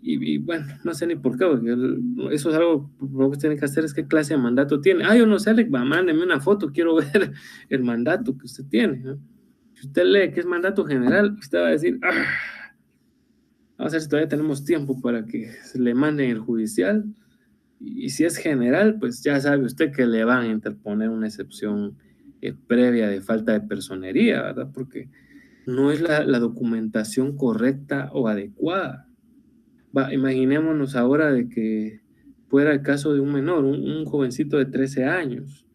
Y bueno, no sé ni por qué, porque eso es algo lo que tiene que hacer, es qué clase de mandato tiene. Ah, yo no sé, Alex, mándeme una foto, quiero ver el mandato que usted tiene, ¿no? Si usted lee que es mandato general, usted va a decir, ah, vamos a ver si todavía tenemos tiempo para que se le manden el judicial, Y si es general, pues ya sabe usted que le van a interponer una excepción previa de falta de personería, ¿verdad? Porque no es la documentación correcta o adecuada. Imaginémonos ahora de que fuera el caso de un menor, un jovencito de 13 años,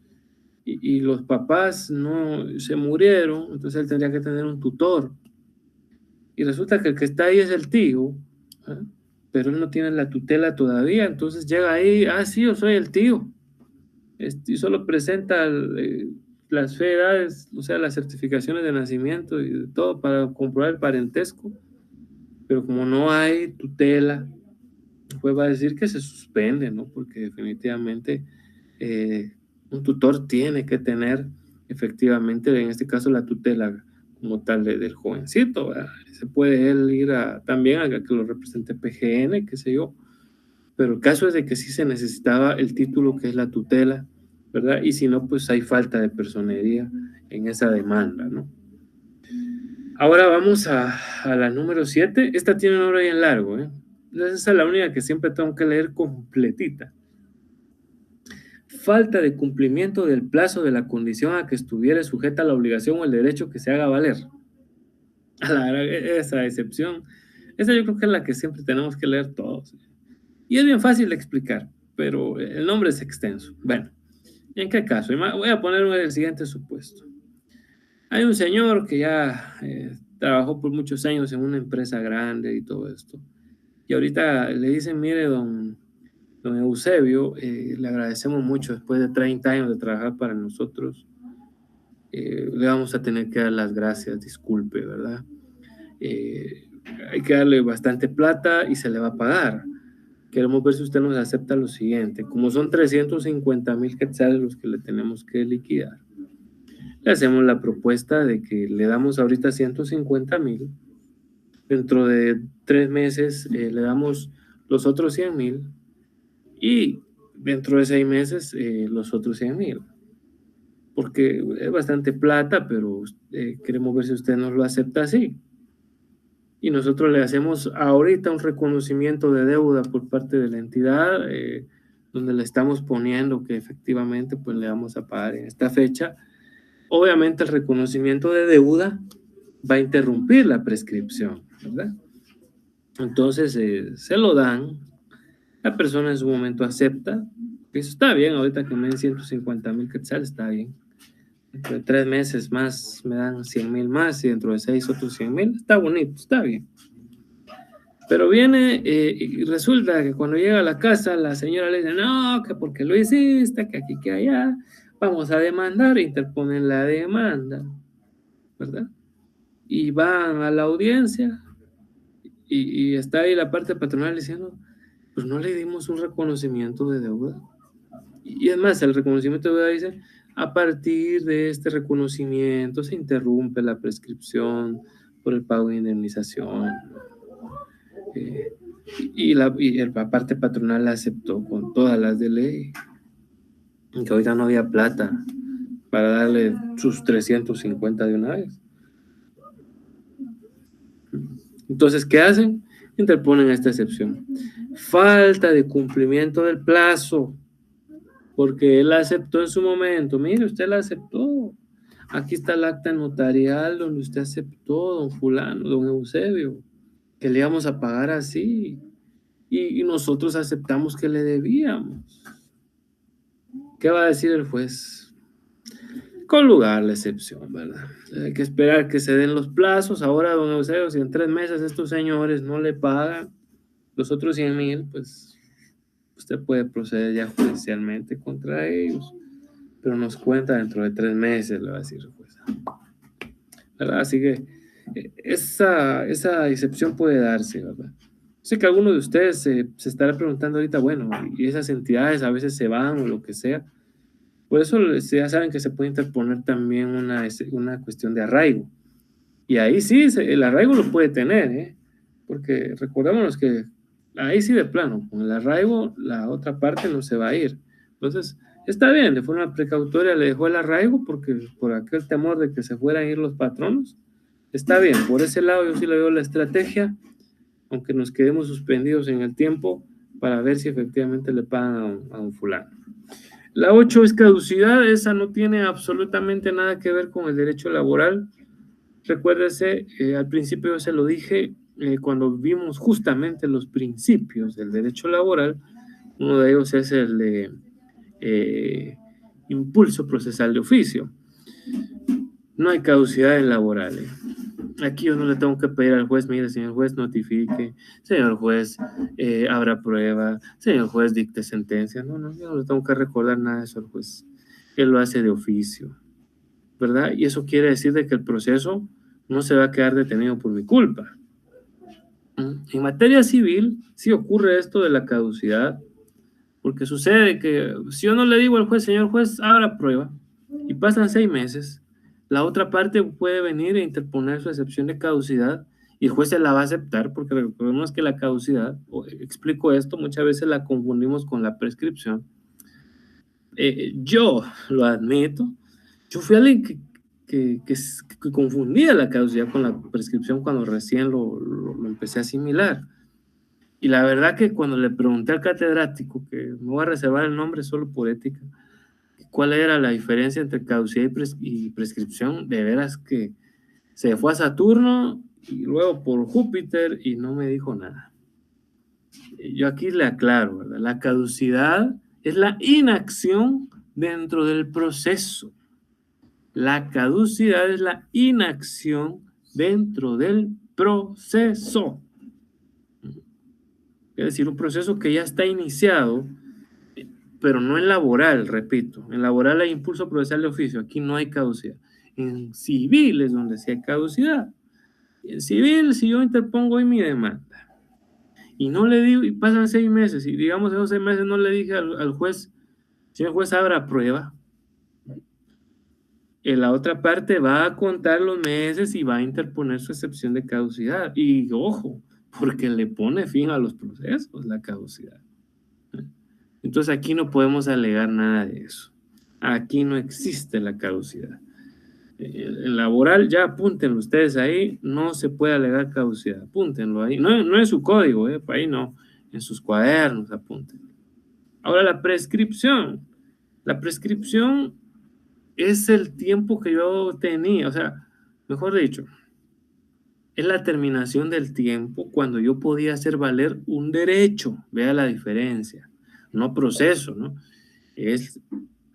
y los papás no se murieron, entonces él tendría que tener un tutor. Y resulta que el que está ahí es el tío, ¿ah? Pero él no tiene la tutela todavía, entonces llega ahí, sí, yo soy el tío, y solo presenta las edades, o sea, las certificaciones de nacimiento y de todo para comprobar el parentesco, pero como no hay tutela, pues va a decir que se suspende, ¿no? Porque definitivamente eh, un tutor tiene que tener efectivamente, en este caso, la tutela como tal del jovencito, ¿verdad? Se puede él ir también a que lo represente PGN, qué sé yo, pero el caso es de que sí se necesitaba el título que es la tutela, ¿verdad? Y si no, pues hay falta de personería en esa demanda, ¿no? Ahora vamos a la número 7. Esta tiene un nombre bien largo, ¿eh? Esa es la única que siempre tengo que leer completita. Falta de cumplimiento del plazo de la condición a que estuviere sujeta la obligación o el derecho que se haga valer. Esa excepción, esa yo creo que es la que siempre tenemos que leer todos. Y es bien fácil de explicar, pero el nombre es extenso. Bueno, ¿en qué caso? Voy a poner el siguiente supuesto. Hay un señor que ya trabajó por muchos años en una empresa grande y todo esto. Y ahorita le dicen, mire, don Eusebio, le agradecemos mucho después de 30 años de trabajar para nosotros. Le vamos a tener que dar las gracias, disculpe, ¿verdad? Eh, Hay que darle bastante plata y se le va a pagar. Queremos ver si usted nos acepta lo siguiente. Como son 350,000 quetzales los que le tenemos que liquidar, le hacemos la propuesta de que le damos ahorita 150,000. Dentro de 3 meses le damos los otros 100,000 y dentro de 6 meses los otros 100,000. Porque es bastante plata, pero queremos ver si usted nos lo acepta así. Y nosotros le hacemos ahorita un reconocimiento de deuda por parte de la entidad, donde le estamos poniendo que efectivamente pues le vamos a pagar en esta fecha. Obviamente el reconocimiento de deuda va a interrumpir la prescripción, ¿verdad? Entonces se lo dan, la persona en su momento acepta, eso está bien, ahorita que me den 150,000 quetzales, está bien. Dentro de 3 meses más me dan 100,000 más y dentro de 6 otros 100,000, está bonito, está bien. Pero viene y resulta que cuando llega a la casa, la señora le dice, no, que porque lo hiciste, que aquí, que allá, vamos a demandar, interponen la demanda, ¿verdad? Y van a la audiencia y está ahí la parte patronal diciendo, pues no le dimos un reconocimiento de deuda. Y es más, el reconocimiento de deuda dice, a partir de este reconocimiento se interrumpe la prescripción por el pago de indemnización. Eh, y la parte patronal la aceptó con todas las de ley, que ahorita no había plata para darle sus 350 de una vez. Entonces, ¿qué hacen? Interponen esta excepción. Falta de cumplimiento del plazo, porque él la aceptó en su momento. Mire, usted la aceptó. Aquí está el acta notarial donde usted aceptó, don fulano, don Eusebio, que le íbamos a pagar así. Y nosotros aceptamos que le debíamos. ¿Qué va a decir el juez? Con lugar la excepción, ¿verdad? Hay que esperar que se den los plazos. Ahora, don Eusebio, si en 3 meses estos señores no le pagan los otros 100,000, pues usted puede proceder ya judicialmente contra ellos. Pero nos cuenta dentro de 3 meses, le va a decir el juez, ¿verdad? Así que esa excepción puede darse, ¿verdad? Sé que alguno de ustedes se estará preguntando ahorita, bueno, y esas entidades a veces se van o lo que sea. Por eso ya saben que se puede interponer también una cuestión de arraigo. Y ahí sí, el arraigo lo puede tener, ¿eh? Porque recordémonos que ahí sí de plano, con el arraigo la otra parte no se va a ir. Entonces, está bien, de forma precautoria le dejó el arraigo porque por aquel temor de que se fueran a ir los patronos. Está bien, por ese lado yo sí le veo la estrategia, aunque nos quedemos suspendidos en el tiempo, para ver si efectivamente le pagan a un fulano. La 8 es caducidad, esa no tiene absolutamente nada que ver con el derecho laboral. Recuérdese, al principio yo se lo dije, cuando vimos justamente los principios del derecho laboral, uno de ellos es el de impulso procesal de oficio. No hay caducidades laborales. Aquí yo no le tengo que pedir al juez, mire, señor juez, notifique, señor juez, abra prueba, señor juez, dicte sentencia. No, no, yo no le tengo que recordar nada de eso al juez. Él lo hace de oficio, ¿verdad? Y eso quiere decir de que el proceso no se va a quedar detenido por mi culpa. En materia civil, sí ocurre esto de la caducidad, porque sucede que si yo no le digo al juez, señor juez, abra prueba, y pasan 6 meses, la otra parte puede venir e interponer su excepción de caducidad y el juez se la va a aceptar, porque recordemos que la caducidad, explico esto, muchas veces la confundimos con la prescripción. Yo lo admito, yo fui alguien que confundía la caducidad con la prescripción cuando recién lo empecé a asimilar. Y la verdad que cuando le pregunté al catedrático, que me voy a reservar el nombre solo por ética, cuál era la diferencia entre caducidad y prescripción, de veras que se fue a Saturno y luego por Júpiter y no me dijo nada. Yo aquí le aclaro, ¿verdad? La caducidad es la inacción dentro del proceso. La caducidad es la inacción dentro del proceso. Es decir, un proceso que ya está iniciado, pero no en laboral, repito. En laboral hay impulso procesal de oficio, aquí no hay caducidad. En civil es donde sí hay caducidad. En civil, si yo interpongo hoy mi demanda y no le digo, y pasan 6 meses, y digamos en esos 6 meses no le dije al juez, señor juez, abra prueba, en la otra parte va a contar los meses y va a interponer su excepción de caducidad. Y ojo, porque le pone fin a los procesos la caducidad. Entonces aquí no podemos alegar nada de eso. Aquí no existe la caducidad. El laboral, ya apúntenlo ustedes ahí, no se puede alegar caducidad. Apúntenlo ahí. No, no en su código, ahí no. En sus cuadernos, apúntenlo. Ahora la prescripción. La prescripción es el tiempo que yo tenía, o sea, mejor dicho, es la terminación del tiempo cuando yo podía hacer valer un derecho. Vea la diferencia. No proceso, ¿no? Es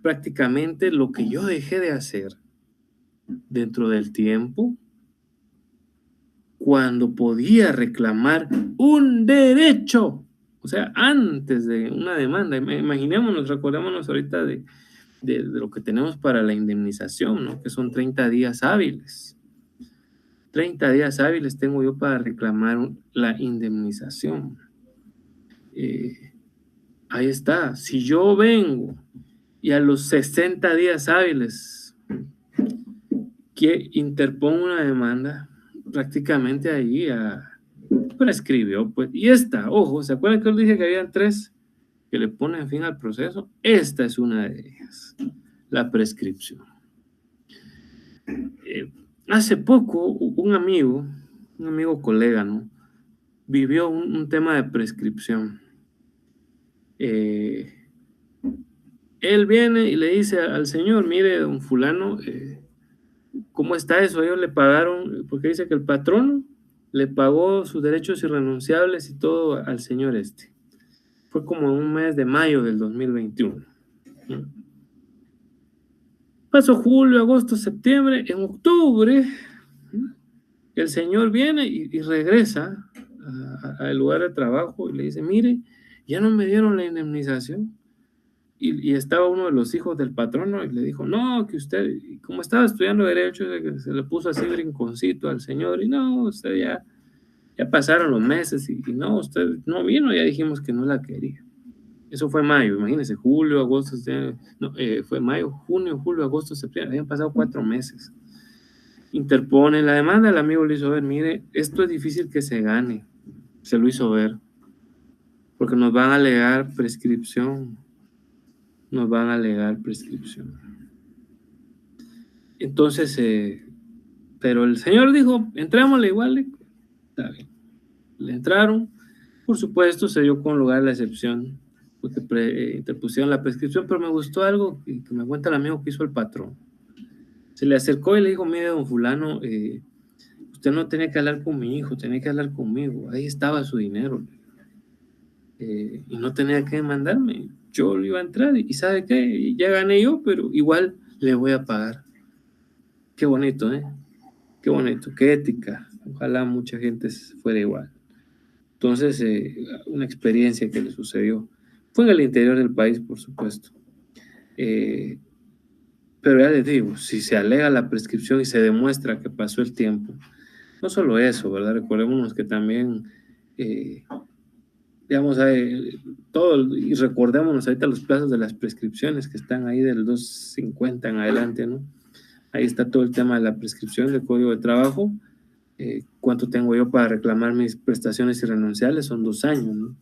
prácticamente lo que yo dejé de hacer dentro del tiempo cuando podía reclamar un derecho. O sea, antes de una demanda. Imaginémonos, recordémonos ahorita de lo que tenemos para la indemnización, ¿no? Que son 30 días hábiles. 30 días hábiles tengo yo para reclamar la indemnización. Ahí está. Si yo vengo y a los 60 días hábiles que interpongo una demanda, prácticamente ahí prescribió, pues. Y esta, ojo, ¿se acuerdan que os dije que había 3 que le ponen fin al proceso? Esta es una de ellas, la prescripción. Hace poco, un amigo colega, ¿no? Vivió un tema de prescripción. Él viene y le dice al señor, mire, don fulano, ¿cómo está eso? Ellos le pagaron, porque dice que el patrón le pagó sus derechos irrenunciables y todo al señor este. Fue como en un mes de mayo del 2021. ¿No? Pasó julio, agosto, septiembre, en octubre, ¿no? El señor viene y regresa al lugar de trabajo y le dice, mire, ya no me dieron la indemnización. Y estaba uno de los hijos del patrono y le dijo, no, que usted, como estaba estudiando Derecho, se le puso así brinconcito al señor y no, usted ya pasaron los meses y no, usted no vino, ya dijimos que no la quería. Eso fue mayo, imagínense, julio, agosto, no, fue mayo, junio, julio, agosto, septiembre, habían pasado 4 meses. Interpone la demanda, el amigo le hizo ver, mire, esto es difícil que se gane, se lo hizo ver, porque nos van a alegar prescripción. Entonces, pero el señor dijo, entrémosle igual, está bien. Le entraron, Por supuesto, se dio con lugar la excepción, porque interpusieron la prescripción, pero me gustó algo que me cuenta el amigo que hizo el patrón. Se le acercó y le dijo, mire, don fulano, usted no tenía que hablar con mi hijo, tenía que hablar conmigo. Ahí estaba su dinero. Y no tenía que mandarme. Yo lo iba a entrar y ¿sabe qué? Ya gané yo, pero igual le voy a pagar. Qué bonito, ¿eh? Qué bonito, qué ética. Ojalá mucha gente fuera igual. Entonces, una experiencia que le sucedió. Fue en el interior del país, por supuesto. Eh, pero ya les digo, si se alega la prescripción y se demuestra que pasó el tiempo, no solo eso, ¿verdad? Recordémonos que también, digamos, todo, y recordémonos ahorita los plazos de las prescripciones que están ahí del 250 en adelante, ¿no? Ahí está todo el tema de la prescripción del Código de Trabajo. ¿Cuánto tengo yo para reclamar mis prestaciones irrenunciables? Son 2 años, ¿no?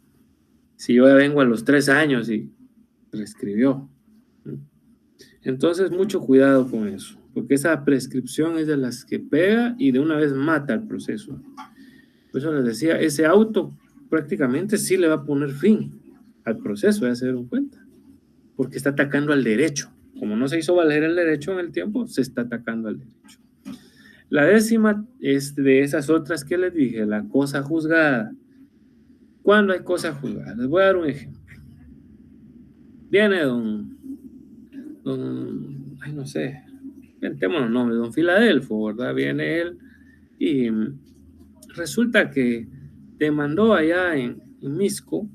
Si yo ya vengo a los 3 años y prescribió, ¿no? Entonces, mucho cuidado con eso, porque esa prescripción es de las que pega y de una vez mata el proceso. Por eso les decía, ese auto prácticamente sí le va a poner fin al proceso, ya se dieron cuenta, porque está atacando al derecho. Como no se hizo valer el derecho en el tiempo, se está atacando al derecho. La décima es de esas otras que les dije, la cosa juzgada. ¿Cuándo hay cosa juzgada? Les voy a dar un ejemplo. Viene ay, no sé, inventémonos nombres, don Filadelfo, ¿verdad? Viene él y resulta que demandó allá en Misco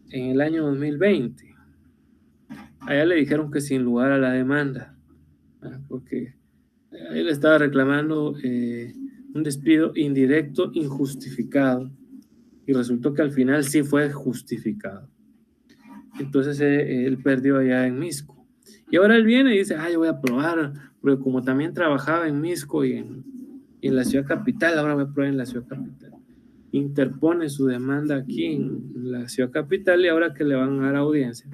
en el año 2020. Allá le dijeron que sin lugar a la demanda, ¿verdad? Porque él estaba reclamando un despido indirecto, injustificado, y resultó que al final sí fue justificado. Entonces él perdió allá en Misco. Y ahora él viene y dice, yo voy a probar, porque como también trabajaba en Misco y en la ciudad capital, ahora voy a probar en la ciudad capital. Interpone su demanda aquí en la ciudad capital y ahora que le van a dar audiencia,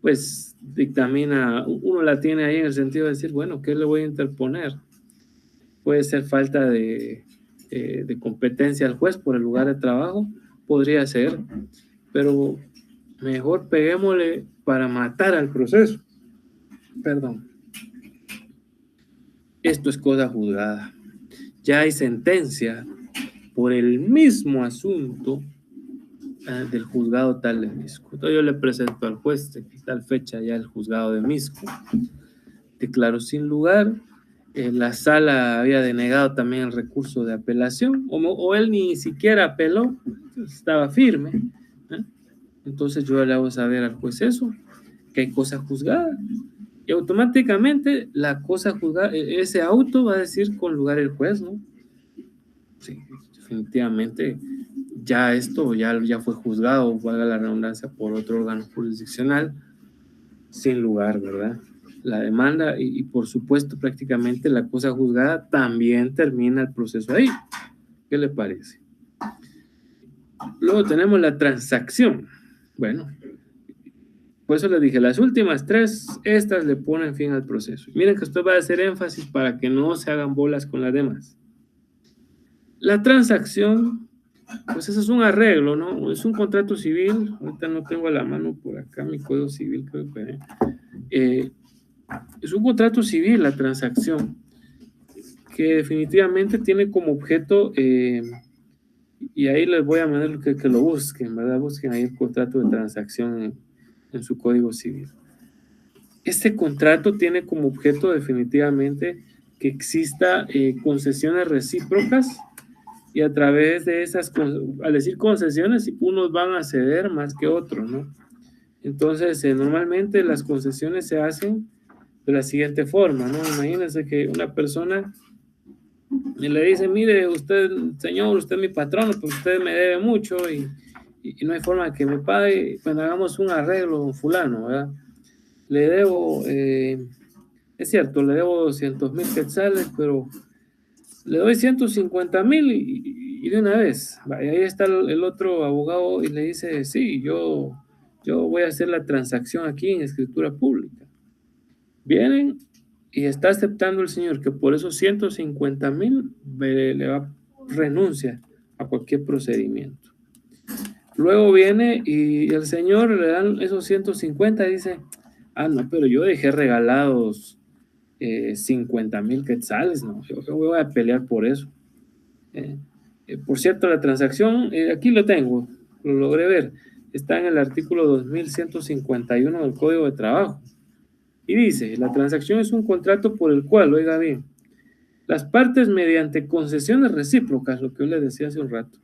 pues dictamina, uno la tiene ahí en el sentido de decir, bueno, ¿qué le voy a interponer? Puede ser falta de competencia al juez por el lugar de trabajo, podría ser, pero mejor peguémosle para matar al proceso. Perdón. Esto es cosa juzgada. Ya hay sentencia por el mismo asunto del juzgado tal de Misco. Entonces yo le presento al juez de tal fecha ya el juzgado de Misco. Declaró sin lugar. La sala había denegado también el recurso de apelación, o él ni siquiera apeló, estaba firme. Entonces yo le hago saber al juez eso, que hay cosa juzgada. Y automáticamente la cosa juzgada, ese auto va a decir con lugar el juez, ¿no? Sí, definitivamente ya esto ya fue juzgado, valga la redundancia, por otro órgano jurisdiccional, sin lugar, ¿verdad? La demanda y por supuesto prácticamente la cosa juzgada también termina el proceso ahí. ¿Qué le parece? Luego tenemos la transacción. Bueno, por eso les dije, las últimas 3, estas le ponen fin al proceso. Miren que esto va a hacer énfasis para que no se hagan bolas con las demás. La transacción, pues eso es un arreglo, ¿no? Es un contrato civil. Ahorita no tengo a la mano por acá mi código civil, creo que es un contrato civil la transacción, que definitivamente tiene como objeto, y ahí les voy a mandar que lo busquen, ¿verdad? Busquen ahí el contrato de transacción en su código civil. Este contrato tiene como objeto definitivamente que exista concesiones recíprocas y a través de esas, al decir concesiones, unos van a ceder más que otros, ¿no? Entonces, normalmente las concesiones se hacen de la siguiente forma, ¿no? Imagínense que una persona le dice, mire, usted, señor, usted es mi patrón, pues usted me debe mucho y no hay forma de que me pague, pues hagamos un arreglo, fulano, ¿verdad? Le debo, es cierto, le debo 200,000 quetzales, pero le doy 150,000 y de una vez. Y ahí está el otro abogado y le dice, sí, yo voy a hacer la transacción aquí en escritura pública. Vienen y está aceptando el señor que por esos 150,000 le va renuncia a cualquier procedimiento. Luego viene y el señor le dan esos 150 y dice, ah, no, pero yo dejé regalados 50,000 quetzales, no, yo voy a pelear por eso. Por cierto, la transacción, aquí lo tengo, lo logré ver, está en el artículo 2151 del Código de Trabajo. Y dice, la transacción es un contrato por el cual, oiga bien, las partes mediante concesiones recíprocas, lo que yo les decía hace un rato,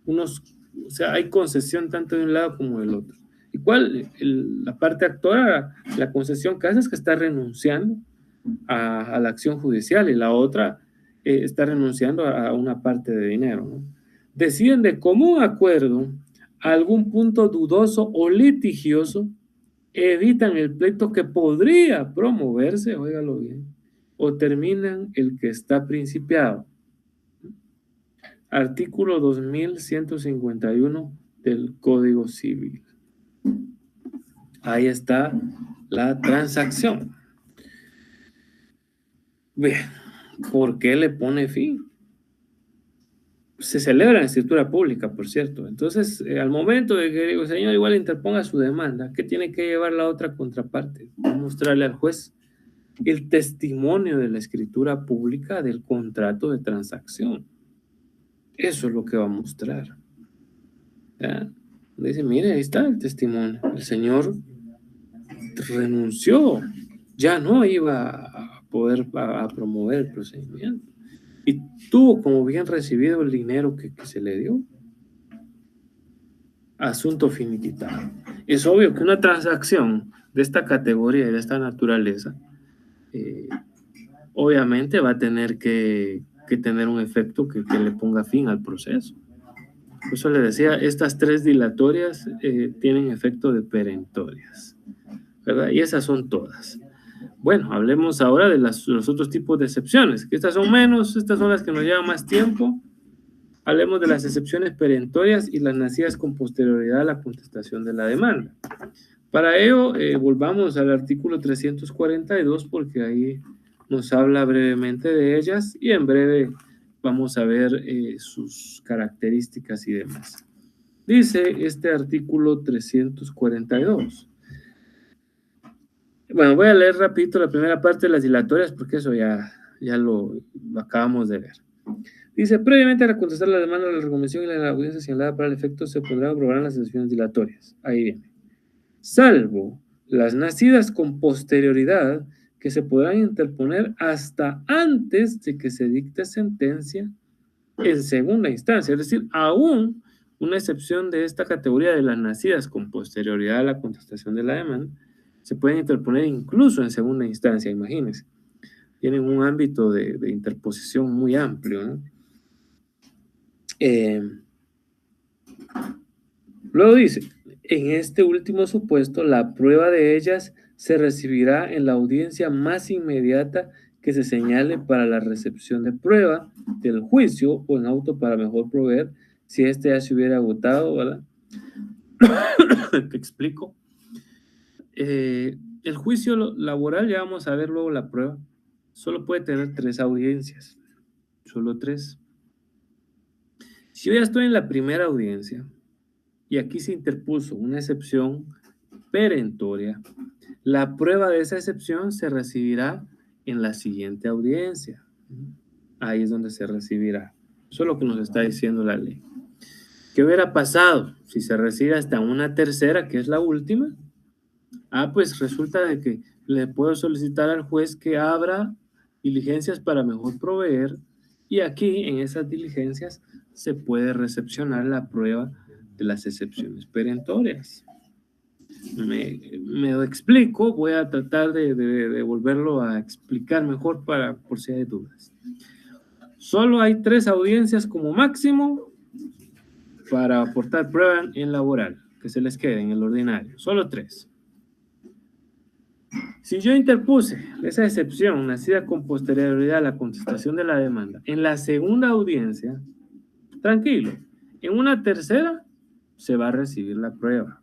o sea, hay concesión tanto de un lado como del otro. ¿Y cuál? La parte actora, la concesión que hace es que está renunciando a la acción judicial y la otra está renunciando a una parte de dinero, ¿no? Deciden de común acuerdo a algún punto dudoso o litigioso, evitan el pleito que podría promoverse, óigalo bien, o terminan el que está principiado. Artículo 2151 del Código Civil. Ahí está la transacción. Bien, ¿por qué le pone fin? Se celebra en escritura pública, por cierto. Entonces, al momento de que el señor igual interponga su demanda, ¿qué tiene que llevar la otra contraparte? Mostrarle al juez el testimonio de la escritura pública del contrato de transacción. Eso es lo que va a mostrar. ¿Ya? Dice, mire, ahí está el testimonio. El señor renunció, ya no iba a poder a promover el procedimiento. Y tuvo como bien recibido el dinero que se le dio. Asunto finiquitado. Es obvio que una transacción de esta categoría y de esta naturaleza, obviamente va a tener que tener un efecto que le ponga fin al proceso. Por eso le decía, estas tres dilatorias tienen efecto de perentorias, ¿verdad? Y esas son todas. Bueno, hablemos ahora de los otros tipos de excepciones, que estas son menos, estas son las que nos llevan más tiempo. Hablemos de las excepciones perentorias y las nacidas con posterioridad a la contestación de la demanda. Para ello, volvamos al artículo 342 porque ahí nos habla brevemente de ellas y en breve vamos a ver sus características y demás. Dice este artículo 342. Bueno, voy a leer rapidito la primera parte de las dilatorias porque eso ya lo acabamos de ver. Dice, previamente a contestar la demanda de la recomendación y la audiencia señalada para el efecto se podrán aprobar las excepciones dilatorias. Ahí viene. Salvo las nacidas con posterioridad que se podrán interponer hasta antes de que se dicte sentencia en segunda instancia. Es decir, aún una excepción de esta categoría de las nacidas con posterioridad a la contestación de la demanda se pueden interponer incluso en segunda instancia, imagínense. Tienen un ámbito de interposición muy amplio, ¿no? Luego dice, en este último supuesto, la prueba de ellas se recibirá en la audiencia más inmediata que se señale para la recepción de prueba del juicio o en auto para mejor proveer si este ya se hubiera agotado, ¿verdad? Te explico. El juicio laboral, ya vamos a ver luego la prueba, solo puede tener 3 audiencias, solo 3. Si yo ya estoy en la primera audiencia y aquí se interpuso una excepción perentoria, la prueba de esa excepción se recibirá en la siguiente audiencia. Ahí es donde se recibirá. Eso es lo que nos está diciendo la ley. ¿Qué hubiera pasado si se recibe hasta una tercera, que es la última? Pues resulta de que le puedo solicitar al juez que abra diligencias para mejor proveer y aquí en esas diligencias se puede recepcionar la prueba de las excepciones perentorias. Me lo explico, voy a tratar de volverlo a explicar mejor por si hay dudas. Solo hay 3 audiencias como máximo para aportar prueba en laboral, que se les quede en el ordinario, solo 3. Si yo interpuse esa excepción nacida con posterioridad a la contestación de la demanda en la segunda audiencia, tranquilo, en una tercera se va a recibir la prueba.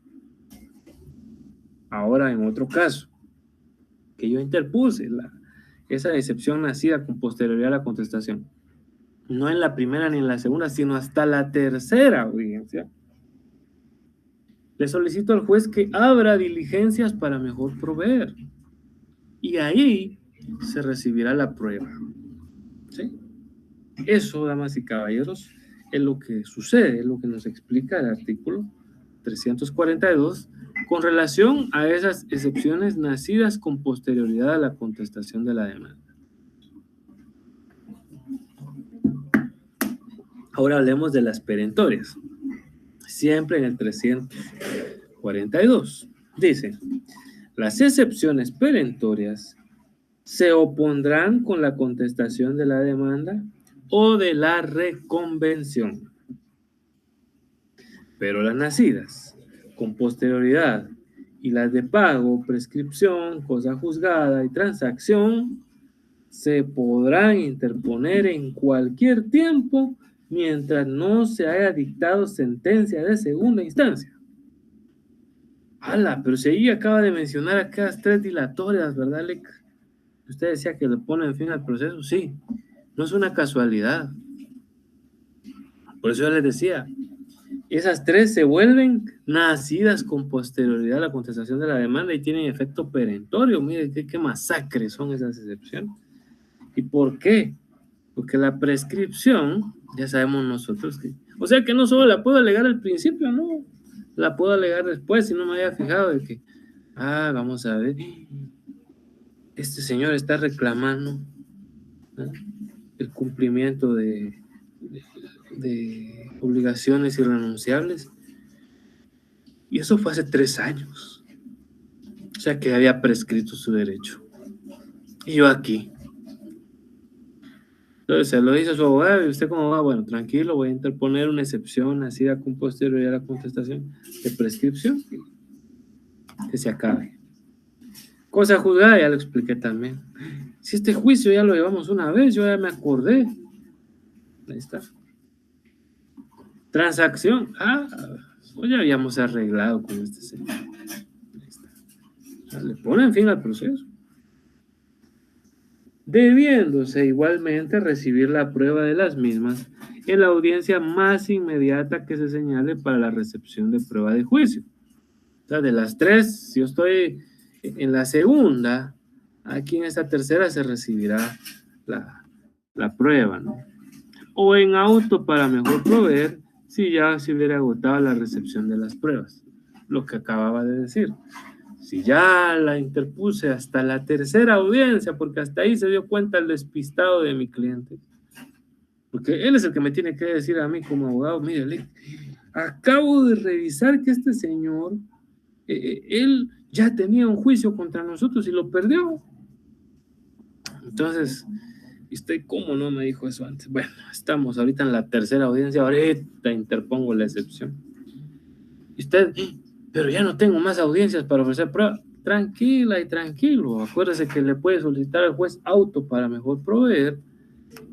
Ahora, en otro caso, que yo interpuse esa excepción nacida con posterioridad a la contestación no en la primera ni en la segunda, sino hasta la tercera audiencia, le solicito al juez que abra diligencias para mejor proveer. Y ahí se recibirá la prueba. ¿Sí? Eso, damas y caballeros, es lo que sucede, es lo que nos explica el artículo 342 con relación a esas excepciones nacidas con posterioridad a la contestación de la demanda. Ahora hablemos de las perentorias. Siempre en el 342. Dice, las excepciones perentorias se opondrán con la contestación de la demanda o de la reconvención. Pero las nacidas con posterioridad y las de pago, prescripción, cosa juzgada y transacción se podrán interponer en cualquier tiempo mientras no se haya dictado sentencia de segunda instancia. ¡Hala! Pero si ahí acaba de mencionar aquellas 3 dilatorias, ¿verdad, Lec? Usted decía que le ponen fin al proceso. Sí, no es una casualidad. Por eso yo les decía, esas 3 se vuelven nacidas con posterioridad a la contestación de la demanda y tienen efecto perentorio. Mire qué masacre son esas excepciones. ¿Y por qué? Porque la prescripción, ya sabemos nosotros que... O sea que no solo la puedo alegar al principio, no. La puedo alegar después si no me había fijado de que... vamos a ver. Este señor está reclamando, ¿no?, el cumplimiento de obligaciones irrenunciables. Y eso fue hace 3 años. O sea que había prescrito su derecho. Y yo aquí. Entonces se lo dice a su abogado y usted como abogado, bueno, tranquilo, voy a interponer una excepción nacida con posterioridad a la contestación de prescripción que se acabe. Cosa juzgada, ya lo expliqué también. Si este juicio ya lo llevamos una vez, yo ya me acordé. Ahí está. Transacción. Pues ya habíamos arreglado con este señor. Ahí está. O sea, le ponen fin al proceso. Debiéndose igualmente recibir la prueba de las mismas en la audiencia más inmediata que se señale para la recepción de prueba de juicio. O sea, de las 3, si yo estoy en la segunda, aquí en esta tercera se recibirá la prueba, ¿no? O en auto para mejor proveer si ya se hubiera agotado la recepción de las pruebas, lo que acababa de decir. Si ya la interpuse hasta la tercera audiencia, porque hasta ahí se dio cuenta el despistado de mi cliente, porque él es el que me tiene que decir a mí como abogado, mire, acabo de revisar que este señor, él ya tenía un juicio contra nosotros y lo perdió. Entonces, ¿y usted cómo no me dijo eso antes? Bueno, estamos ahorita en la tercera audiencia, ahorita interpongo la excepción. Y usted, pero ya no tengo más audiencias para ofrecer pruebas. Tranquila y tranquilo. Acuérdese que le puede solicitar al juez auto para mejor proveer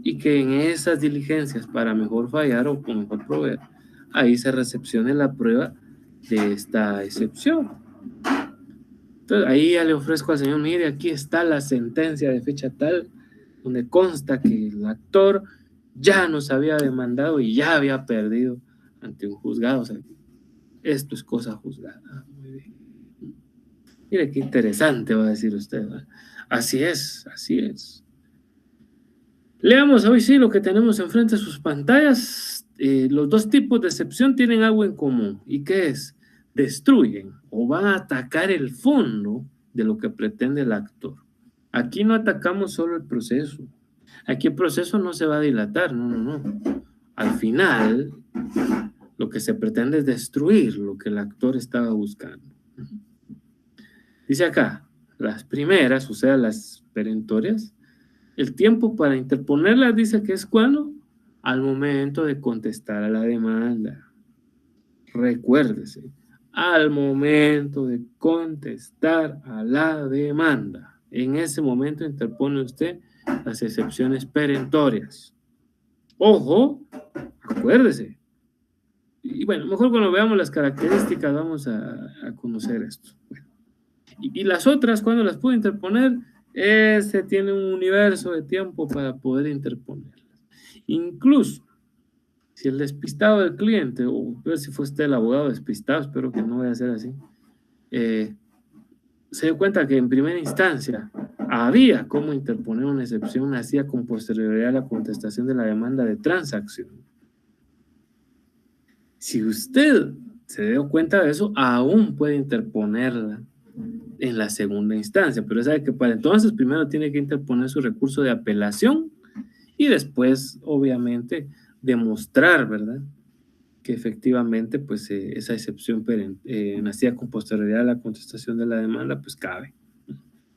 y que en esas diligencias para mejor fallar o con mejor proveer, ahí se recepcione la prueba de esta excepción. Entonces, ahí ya le ofrezco al señor, mire, aquí está la sentencia de fecha tal, donde consta que el actor ya nos había demandado y ya había perdido ante un juzgado. O sea, esto es cosa juzgada. Muy bien. Mire qué interesante va a decir usted, ¿verdad? Así es, así es. Leamos hoy sí lo que tenemos enfrente de sus pantallas. Los 2 tipos de excepción tienen algo en común. ¿Y qué es? Destruyen o van a atacar el fondo de lo que pretende el actor. Aquí no atacamos solo el proceso. Aquí el proceso no se va a dilatar, no. Al final, lo que se pretende es destruir lo que el actor estaba buscando. Dice acá, las primeras, o sea, las perentorias, el tiempo para interponerlas dice que es cuando, al momento de contestar a la demanda. Recuérdese, al momento de contestar a la demanda. En ese momento interpone usted las excepciones perentorias. Ojo, acuérdese. Y bueno, mejor cuando veamos las características vamos a conocer esto. Bueno, y las otras, ¿cuándo las puedo interponer? Tiene un universo de tiempo para poder interponerlas. Incluso, si el despistado del cliente, o si fue usted el abogado despistado, espero que no vaya a ser así, se dio cuenta que en primera instancia había cómo interponer una excepción nacida con posterioridad a la contestación de la demanda de transacción. Si usted se dio cuenta de eso, aún puede interponerla en la segunda instancia, pero sabe que para entonces primero tiene que interponer su recurso de apelación y después, obviamente, demostrar, ¿verdad?, que efectivamente, pues, esa excepción nacida con posterioridad a la contestación de la demanda, pues cabe.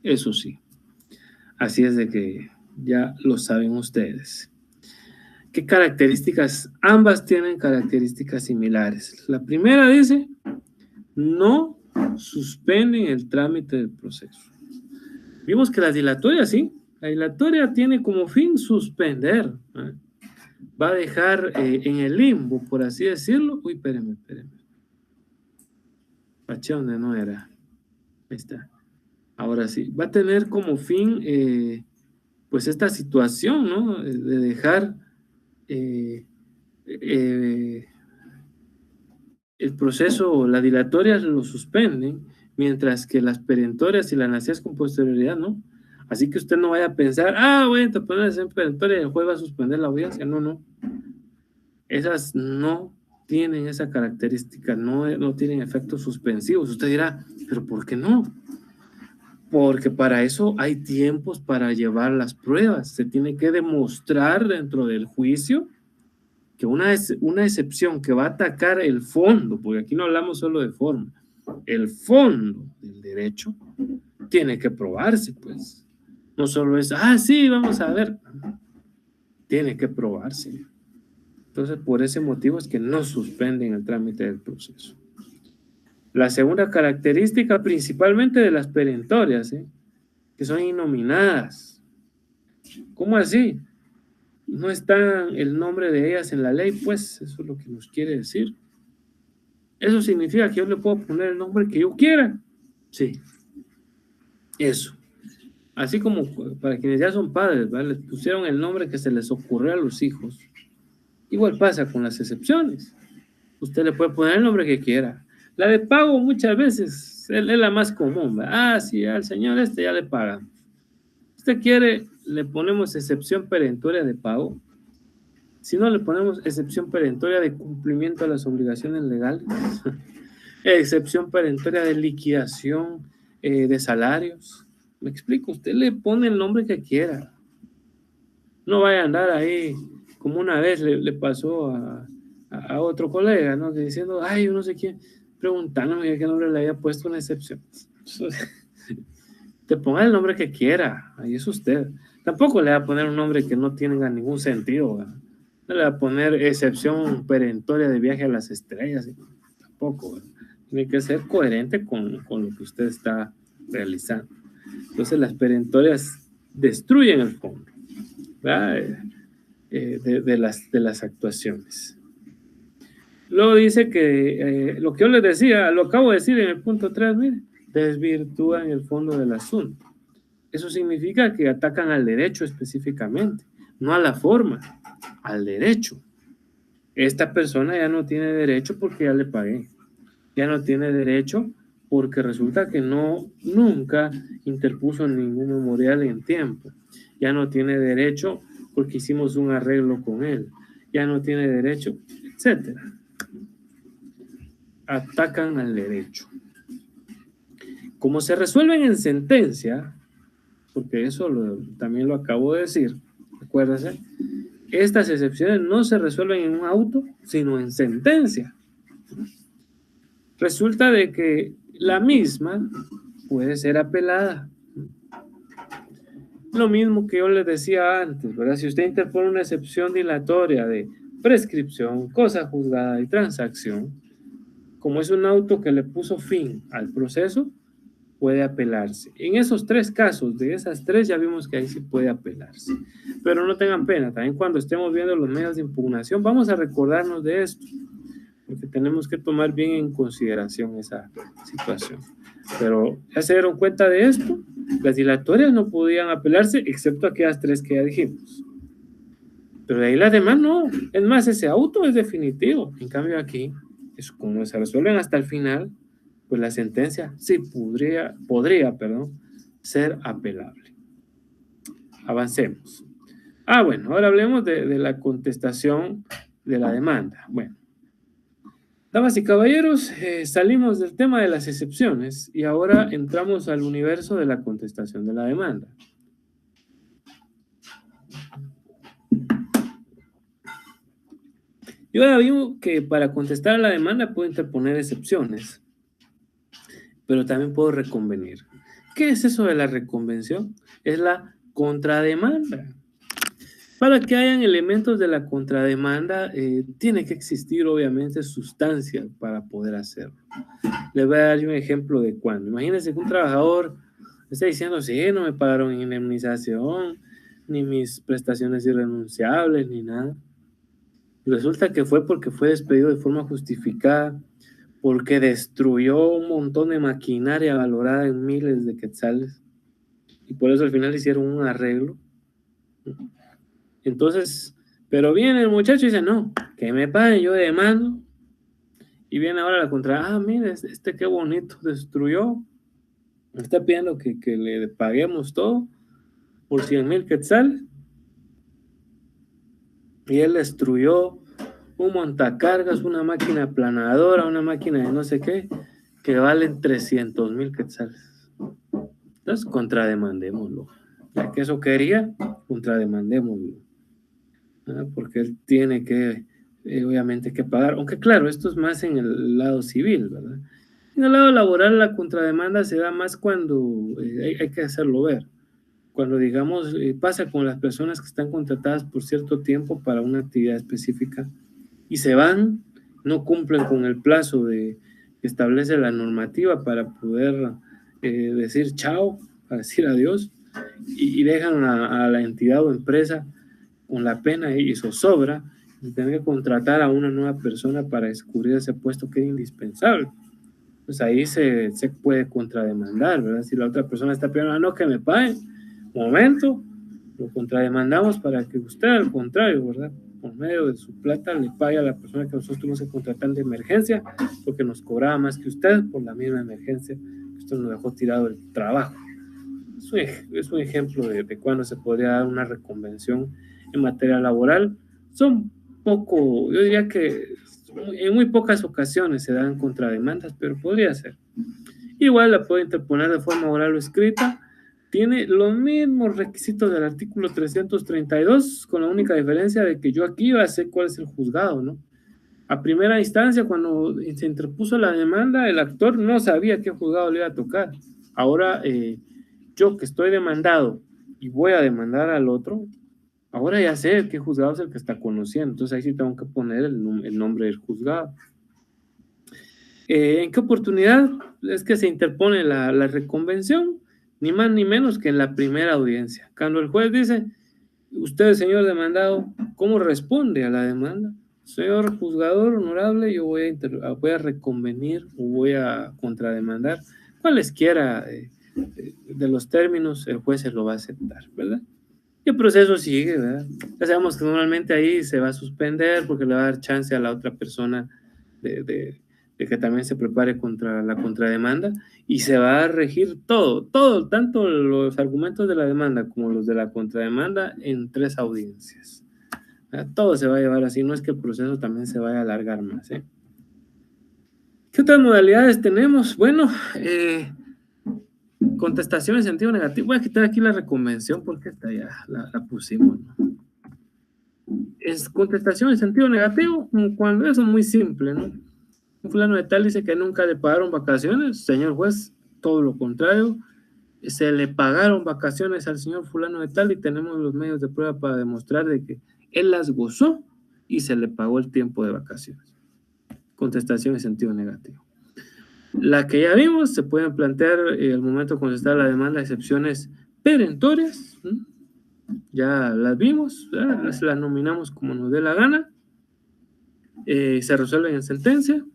Eso sí. Así es de que ya lo saben ustedes. ¿Qué características? Ambas tienen características similares. La primera dice, no suspenden el trámite del proceso. Vimos que la dilatoria, sí. La dilatoria tiene como fin suspender, ¿eh? Va a dejar en el limbo, por así decirlo. Uy, espérenme. Paché donde no era. Ahí está. Ahora sí. Va a tener como fin, pues, esta situación, ¿no? De dejar el proceso, la dilatoria lo suspenden, mientras que las perentorias y las nacidas con posterioridad, ¿no? Así que usted no vaya a pensar, voy a interponer la perentoria y el juez va a suspender la audiencia. No. Esas no tienen esa característica, no tienen efectos suspensivos. Usted dirá, ¿pero por qué no? Porque para eso hay tiempos para llevar las pruebas. Se tiene que demostrar dentro del juicio que una excepción que va a atacar el fondo, porque aquí no hablamos solo de forma, el fondo del derecho tiene que probarse, pues. No solo es, sí, vamos a ver. Tiene que probarse. Entonces, por ese motivo es que no suspenden el trámite del proceso. La segunda característica, principalmente de las perentorias, que son innominadas. ¿Cómo así? No está el nombre de ellas en la ley, pues eso es lo que nos quiere decir. Eso significa que yo le puedo poner el nombre que yo quiera. Sí, eso. Así como para quienes ya son padres, ¿vale?, les pusieron el nombre que se les ocurrió a los hijos. Igual pasa con las excepciones. Usted le puede poner el nombre que quiera. La de pago muchas veces es la más común, ¿verdad? Sí, al señor ya le pagan. Usted quiere, le ponemos excepción perentoria de pago. Si no, le ponemos excepción perentoria de cumplimiento de las obligaciones legales, excepción perentoria de liquidación de salarios. Me explico, usted le pone el nombre que quiera. No vaya a andar ahí, como una vez le pasó a otro colega, ¿no?, diciendo, yo no sé quién, preguntándome qué nombre le había puesto una excepción. Te ponga el nombre que quiera, ahí es usted. Tampoco le va a poner un nombre que no tenga ningún sentido, ¿verdad? No le va a poner excepción perentoria de viaje a las estrellas, tampoco, ¿verdad? Tiene que ser coherente con lo que usted está realizando. Entonces las perentorias destruyen el fondo, ¿verdad?, de las actuaciones. Luego dice que lo que yo les decía, lo acabo de decir en el punto 3, mire, desvirtúan el fondo del asunto. Eso significa que atacan al derecho específicamente, no a la forma, al derecho. Esta persona ya no tiene derecho porque ya le pagué. Ya no tiene derecho porque resulta que nunca interpuso ningún memorial en tiempo. Ya no tiene derecho porque hicimos un arreglo con él. Ya no tiene derecho, etcétera. Atacan al derecho. Como se resuelven en sentencia, porque eso también lo acabo de decir, acuérdense, estas excepciones no se resuelven en un auto, sino en sentencia. Resulta de que la misma puede ser apelada. Lo mismo que yo les decía antes, ¿verdad? Si usted interpone una excepción dilatoria de prescripción, cosa juzgada y transacción, como es un auto que le puso fin al proceso, puede apelarse. En esos 3 casos, de esas 3, ya vimos que ahí sí puede apelarse. Pero no tengan pena, también cuando estemos viendo los medios de impugnación, vamos a recordarnos de esto, porque tenemos que tomar bien en consideración esa situación. Pero ya se dieron cuenta de esto, las dilatorias no podían apelarse, excepto aquellas 3 que ya dijimos. Pero de ahí las demás no. Es más, ese auto es definitivo. En cambio aquí, es como se resuelven hasta el final, pues la sentencia sí podría, perdón, ser apelable. Avancemos. Bueno, ahora hablemos de la contestación de la demanda. Bueno, damas y caballeros, salimos del tema de las excepciones y ahora entramos al universo de la contestación de la demanda. Yo ya vi que para contestar a la demanda puedo interponer excepciones, pero también puedo reconvenir. ¿Qué es eso de la reconvención? Es la contrademanda. Para que hayan elementos de la contrademanda, tiene que existir obviamente sustancia para poder hacerlo. Les voy a dar un ejemplo de cuándo. Imagínense que un trabajador está diciendo, sí, no me pagaron indemnización, ni mis prestaciones irrenunciables, ni nada. Y resulta que fue porque fue despedido de forma justificada, porque destruyó un montón de maquinaria valorada en miles de quetzales. Y por eso al final hicieron un arreglo. Entonces, pero viene el muchacho y dice, no, que me paguen, yo demando. Y viene ahora la contra, mire, qué bonito, destruyó. Me está pidiendo que le paguemos todo por 100,000 quetzales. Y él destruyó un montacargas, una máquina aplanadora, una máquina de no sé qué, que valen 300,000 quetzales. Entonces, contrademandémoslo. Ya que eso quería, contrademandémoslo. Porque él tiene que, obviamente, que pagar. Aunque claro, esto es más en el lado civil, ¿verdad? En el lado laboral, la contrademanda se da más cuando hay que hacerlo ver. Cuando, digamos, pasa con las personas que están contratadas por cierto tiempo para una actividad específica y se van, no cumplen con el plazo que establece la normativa para poder decir chao, para decir adiós, y dejan a la entidad o empresa con la pena y zozobra de tener que contratar a una nueva persona para descubrir ese puesto que es indispensable. Pues ahí se puede contrademandar, ¿verdad? Si la otra persona está pidiendo, no, que me paguen, momento, lo contrademandamos para que usted, al contrario, ¿verdad? Por medio de su plata le pague a la persona que nosotros tuvimos que contratar de emergencia, porque nos cobraba más que usted por la misma emergencia que usted nos dejó tirado el trabajo. Es un ejemplo de cuándo se podría dar una reconvención en materia laboral. Son poco, yo diría que en muy pocas ocasiones se dan contrademandas, pero podría ser. Igual la puede interponer de forma oral o escrita. Tiene los mismos requisitos del artículo 332, con la única diferencia de que yo aquí ya sé cuál es el juzgado, ¿no? A primera instancia, cuando se interpuso la demanda, el actor no sabía qué juzgado le iba a tocar. Ahora, yo que estoy demandado y voy a demandar al otro, ahora ya sé qué juzgado es el que está conociendo. Entonces ahí sí tengo que poner el nombre del juzgado. ¿En qué oportunidad es que se interpone la reconvención? Ni más ni menos que en la primera audiencia. Cuando el juez dice, usted, señor demandado, ¿cómo responde a la demanda? Señor juzgador honorable, yo voy a reconvenir o voy a contrademandar. Cualesquiera de los términos, el juez se lo va a aceptar, ¿verdad? Y el proceso sigue, ¿verdad? Ya sabemos que normalmente ahí se va a suspender porque le va a dar chance a la otra persona de que también se prepare contra la contrademanda y se va a regir todo, tanto los argumentos de la demanda como los de la contrademanda en 3 audiencias. ¿Verdad? Todo se va a llevar así, no es que el proceso también se vaya a alargar más, ¿eh? ¿Qué otras modalidades tenemos? Bueno, contestación en sentido negativo. Voy a quitar aquí la reconvención porque esta ya la pusimos, ¿no? Es contestación en sentido negativo, cuando eso es muy simple, ¿no? Un fulano de tal dice que nunca le pagaron vacaciones, señor juez, todo lo contrario, se le pagaron vacaciones al señor fulano de tal y tenemos los medios de prueba para demostrar de que él las gozó y se le pagó el tiempo de vacaciones. Contestación en sentido negativo. La que ya vimos, se pueden plantear al momento de contestar la demanda excepciones perentorias, ¿no? Ya las vimos, las nominamos como nos dé la gana, se resuelven en sentencia.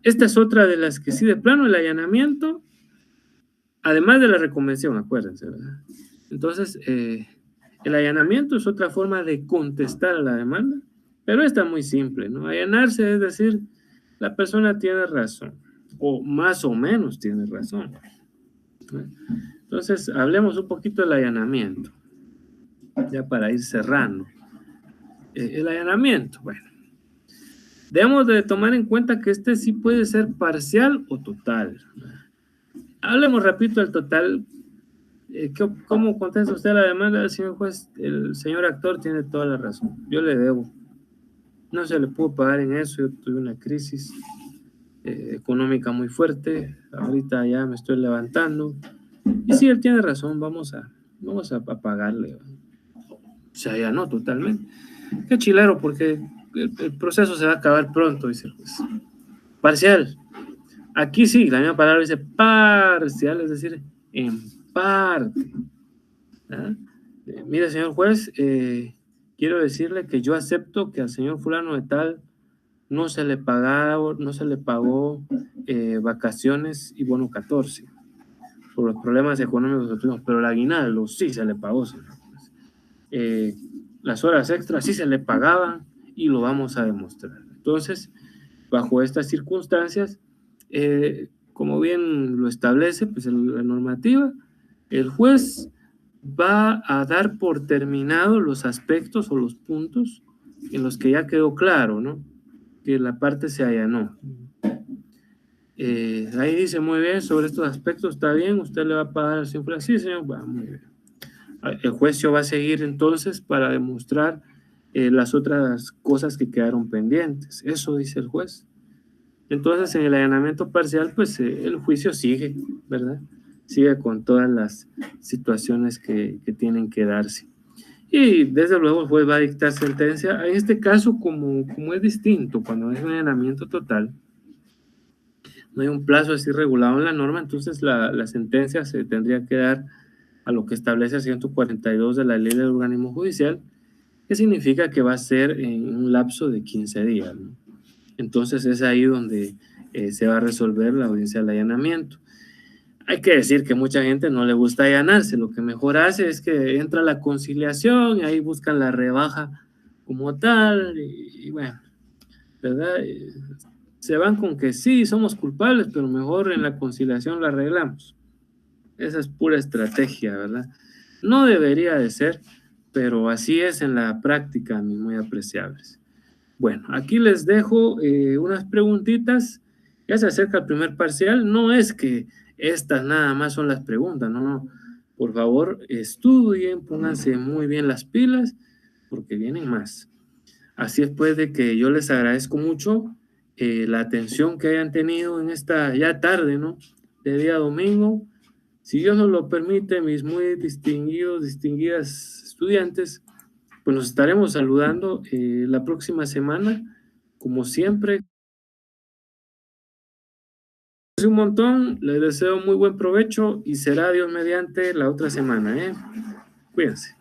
Esta es otra de las que sí de plano, el allanamiento, además de la reconvención, acuérdense, ¿verdad? Entonces, El allanamiento es otra forma de contestar a la demanda, pero está muy simple, ¿no? Allanarse es decir, la persona tiene razón, o más o menos tiene razón, ¿no? Entonces, hablemos un poquito del allanamiento, ya para ir cerrando. El allanamiento, bueno, debemos de tomar en cuenta que este sí puede ser parcial o total. Hablemos rapidito del total. ¿Cómo contesta usted la demanda, señor juez? El señor actor tiene toda la razón. Yo le debo. No se le pudo pagar en eso. Yo tuve una crisis económica muy fuerte. Ahorita ya me estoy levantando. Y sí, él tiene razón. Vamos a pagarle. O sea, ya no, totalmente. Qué chilero, porque el proceso se va a acabar pronto, dice el juez. Parcial. Aquí sí, la misma palabra dice parcial, es decir, en parte. ¿Ah? Mire, señor juez, quiero decirle que yo acepto que al señor fulano de tal no se le pagó vacaciones y bono 14 por los problemas económicos que tuvimos, pero el aguinaldo sí se le pagó, señor juez. Las horas extras sí se le pagaban y lo vamos a demostrar. Entonces, bajo estas circunstancias, como bien lo establece pues, la normativa, el juez va a dar por terminado los aspectos o los puntos en los que ya quedó claro, ¿no? Que la parte se allanó. Ahí dice muy bien, sobre estos aspectos está bien, usted le va a pagar al señor. Sí, señor, va, muy bien. El juez va a seguir entonces para demostrar las otras cosas que quedaron pendientes. Eso dice el juez. Entonces, en el allanamiento parcial, pues el juicio sigue, ¿verdad? Sigue con todas las situaciones que tienen que darse. Y desde luego el juez va a dictar sentencia. En este caso, como es distinto, cuando es un allanamiento total, no hay un plazo así regulado en la norma, entonces la sentencia se tendría que dar a lo que establece el 142 de la ley del organismo judicial, que significa que va a ser en un lapso de 15 días, ¿no? Entonces es ahí donde se va a resolver la audiencia del allanamiento. Hay que decir que mucha gente no le gusta allanarse, lo que mejor hace es que entra la conciliación y ahí buscan la rebaja como tal, y bueno, ¿verdad? Se van con que sí, somos culpables, pero mejor en la conciliación la arreglamos. Esa es pura estrategia, ¿verdad? No debería de ser, pero así es en la práctica, mis muy apreciables. Bueno, aquí les dejo unas preguntitas. Ya se acerca el primer parcial. No es que estas nada más son las preguntas, no, no. Por favor, estudien, pónganse muy bien las pilas, porque vienen más. Así es pues de que yo les agradezco mucho la atención que hayan tenido en esta ya tarde, ¿no? De día domingo. Si Dios nos lo permite, mis muy distinguidas estudiantes, pues nos estaremos saludando la próxima semana, como siempre. Un montón, les deseo muy buen provecho y será Dios mediante la otra semana, ¿eh? Cuídense.